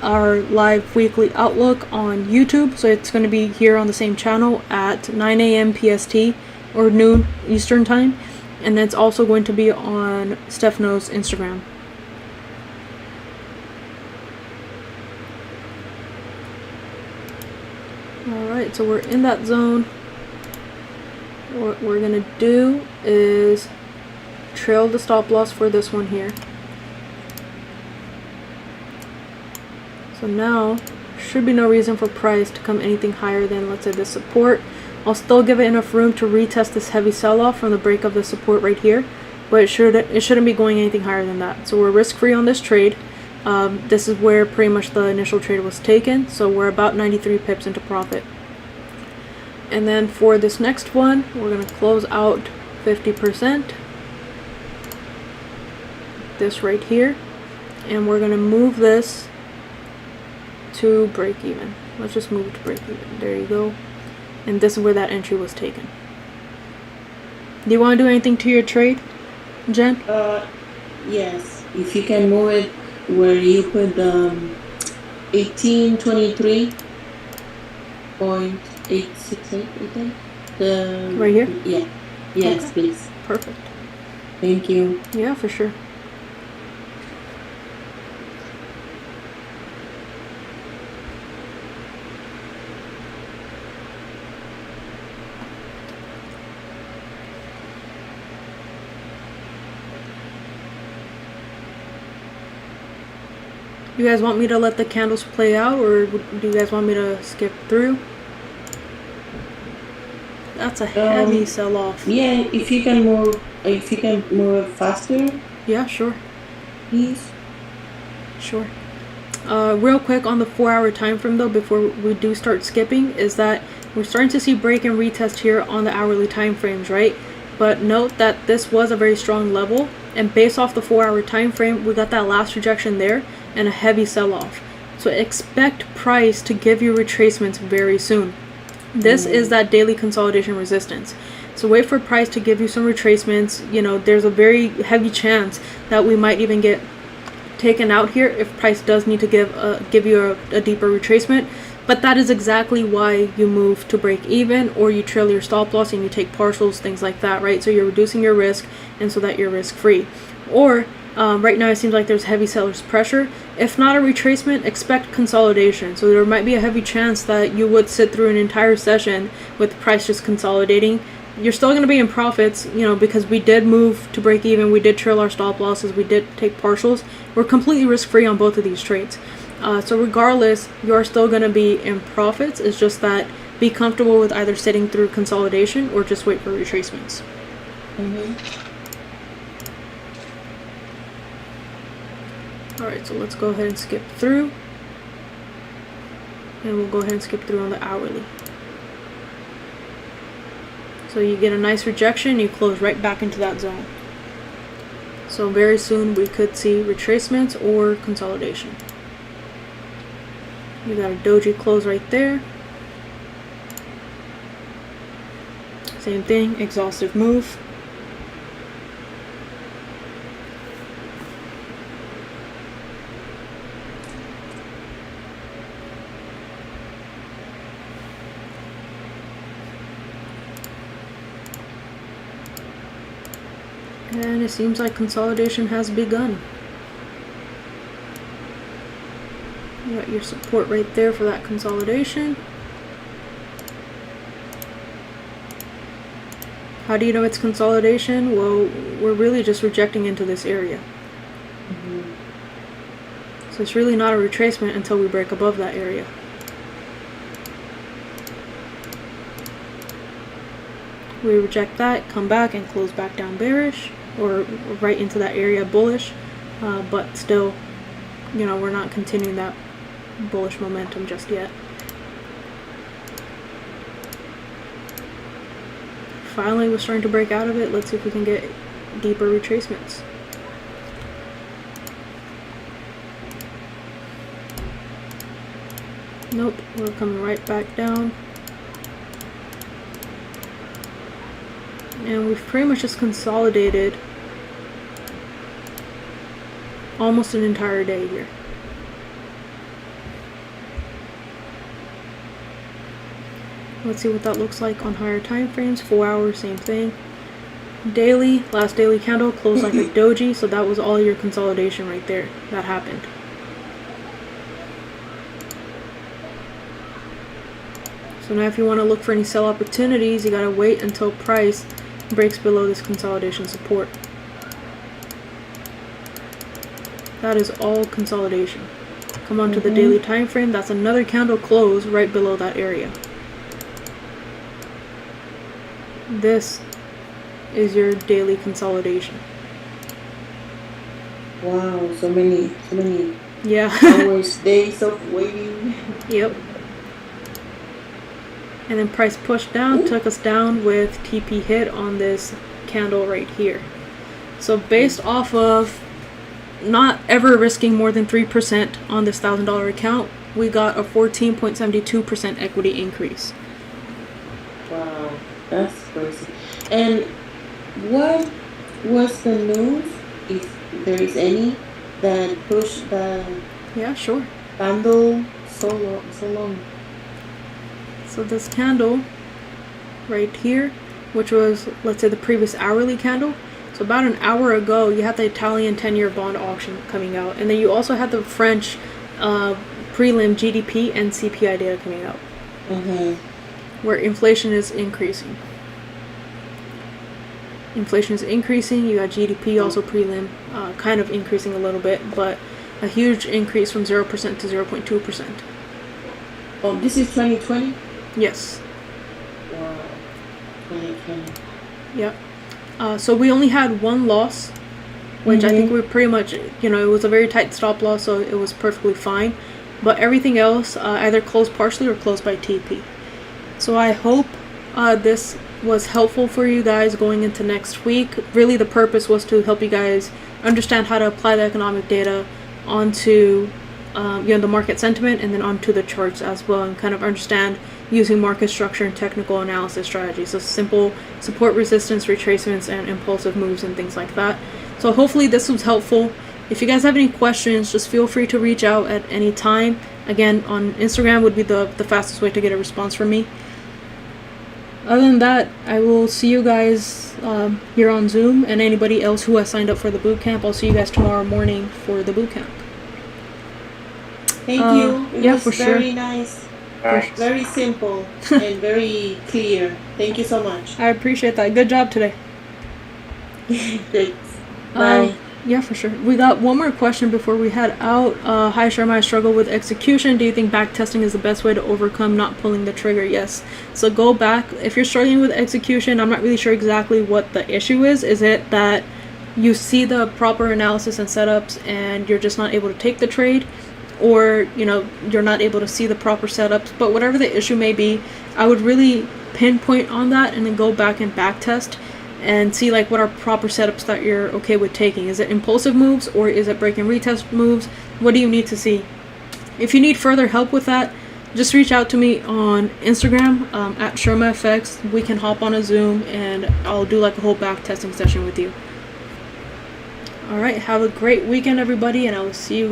our live weekly outlook on YouTube. So it's going to be here on the same channel at 9 a.m. PST or noon Eastern time. And then it's also going to be on Stefano's Instagram. Alright, so we're in that zone. What we're going to do is trail the stop loss for this one here. So now, should be no reason for price to come anything higher than, let's say, this support. I'll still give it enough room to retest this heavy sell-off from the break of the support right here, but it shouldn't be going anything higher than that. So we're risk-free on this trade. This is where pretty much the initial trade was taken, so we're about 93 pips into profit. And then for this next one, we're going to close out 50%. This right here, and we're going to move this to break even. Let's just move it to break even. There you go. And this is where that entry was taken. Do you want to do anything to your trade, Jen? Yes. If you can move it where you put 1823.868, I think. Right here? Yeah. Yes, okay. Please. Perfect. Thank you. Yeah, for sure. You guys want me to let the candles play out, or do you guys want me to skip through? That's a heavy sell-off. Yeah, if you can move faster, Yeah, sure. please. Sure. Real quick on the 4-hour time frame though, before we do start skipping, is that we're starting to see break and retest here on the hourly time frames, right? But note that this was a very strong level, and based off the 4-hour time frame, we got that last rejection there and a heavy sell-off. So expect price to give you retracements very soon. This is that daily consolidation resistance. So wait for price to give you some retracements. You know, there's a very heavy chance that we might even get taken out here if price does need to give you a deeper retracement. But that is exactly why you move to break even, or you trail your stop loss and you take partials, things like that, right? So you're reducing your risk, and so that you're risk free. Or right now it seems like there's heavy sellers pressure. If not a retracement, expect consolidation. So there might be a heavy chance that you would sit through an entire session with price just consolidating. You're still going to be in profits, you know, because we did move to break even, we did trail our stop losses, we did take partials. We're completely risk free on both of these trades. So regardless, you're still going to be in profits. It's just that be comfortable with either sitting through consolidation or just wait for retracements. Alright, so let's go ahead and skip through. And we'll go ahead and skip through on the hourly. So you get a nice rejection, you close right back into that zone. So very soon we could see retracements or consolidation. You got a doji close right there. Same thing, exhaustive move. And it seems like consolidation has begun. You got your support right there for that consolidation. How do you know it's consolidation? Well, we're really just rejecting into this area. So it's really not a retracement until we break above that area. We reject that, come back and close back down bearish, or right into that area bullish, but still, you know, we're not continuing that bullish momentum just yet. Finally, we're starting to break out of it. Let's see if we can get deeper retracements. Nope, we're coming right back down. And we've pretty much just consolidated almost an entire day here. Let's see what that looks like on higher time frames. 4 hours, same thing. Daily, last daily candle closed like a doji, so that was all your consolidation right there. That happened. So now if you want to look for any sell opportunities, you gotta wait until price breaks below this consolidation support. That is all consolidation. Come on to the daily time frame. That's another candle close right below that area. This is your daily consolidation. Wow, so many Yeah. hours, days of waiting. Yep. And then price pushed down, took us down with TP hit on this candle right here. So based off of not ever risking more than 3% on this $1,000 account, we got a 14.72% equity increase. Wow, that's crazy. And what was the news, if there is any, that pushed the Yeah, sure. candle so long? So this candle right here, which was, let's say, the previous hourly candle. So about an hour ago, you had the Italian 10-year bond auction coming out. And then you also had the French prelim GDP and CPI data coming out. Where inflation is increasing. Inflation is increasing. You got GDP also prelim kind of increasing a little bit. But a huge increase from 0% to 0.2%. Oh, this is 2020? Yes. Wow. 2020. Yep. So we only had one loss, which I think we pretty much, it was a very tight stop loss, so it was perfectly fine. But everything else either closed partially or closed by TP. So I hope this was helpful for you guys going into next week. Really, the purpose was to help you guys understand how to apply the economic data onto the market sentiment and then onto the charts as well, and kind of understand using market structure and technical analysis strategies. So simple support, resistance, retracements, and impulsive moves and things like that. So hopefully this was helpful. If you guys have any questions, just feel free to reach out at any time. Again, on Instagram would be the fastest way to get a response from me. Other than that, I will see you guys here on Zoom, and anybody else who has signed up for the bootcamp, I'll see you guys tomorrow morning for the bootcamp. Thank you. It yeah, was for sure. very nice. Very simple and very clear. Thank you so much. I appreciate that. Good job today. Thanks. Bye. Yeah, for sure. We got one more question before we head out. Hi, Sharma. I struggle with execution. Do you think back testing is the best way to overcome not pulling the trigger? Yes. So go back. If you're struggling with execution, I'm not really sure exactly what the issue is. Is it that you see the proper analysis and setups and you're just not able to take the trade? Or, you're not able to see the proper setups? But whatever the issue may be, I would really pinpoint on that and then go back and back test and see what are proper setups that you're okay with taking. Is it impulsive moves or is it break and retest moves? What do you need to see? If you need further help with that, just reach out to me on Instagram at SharmaFX. We can hop on a Zoom and I'll do a whole back testing session with you. Alright, have a great weekend everybody, and I will see you guys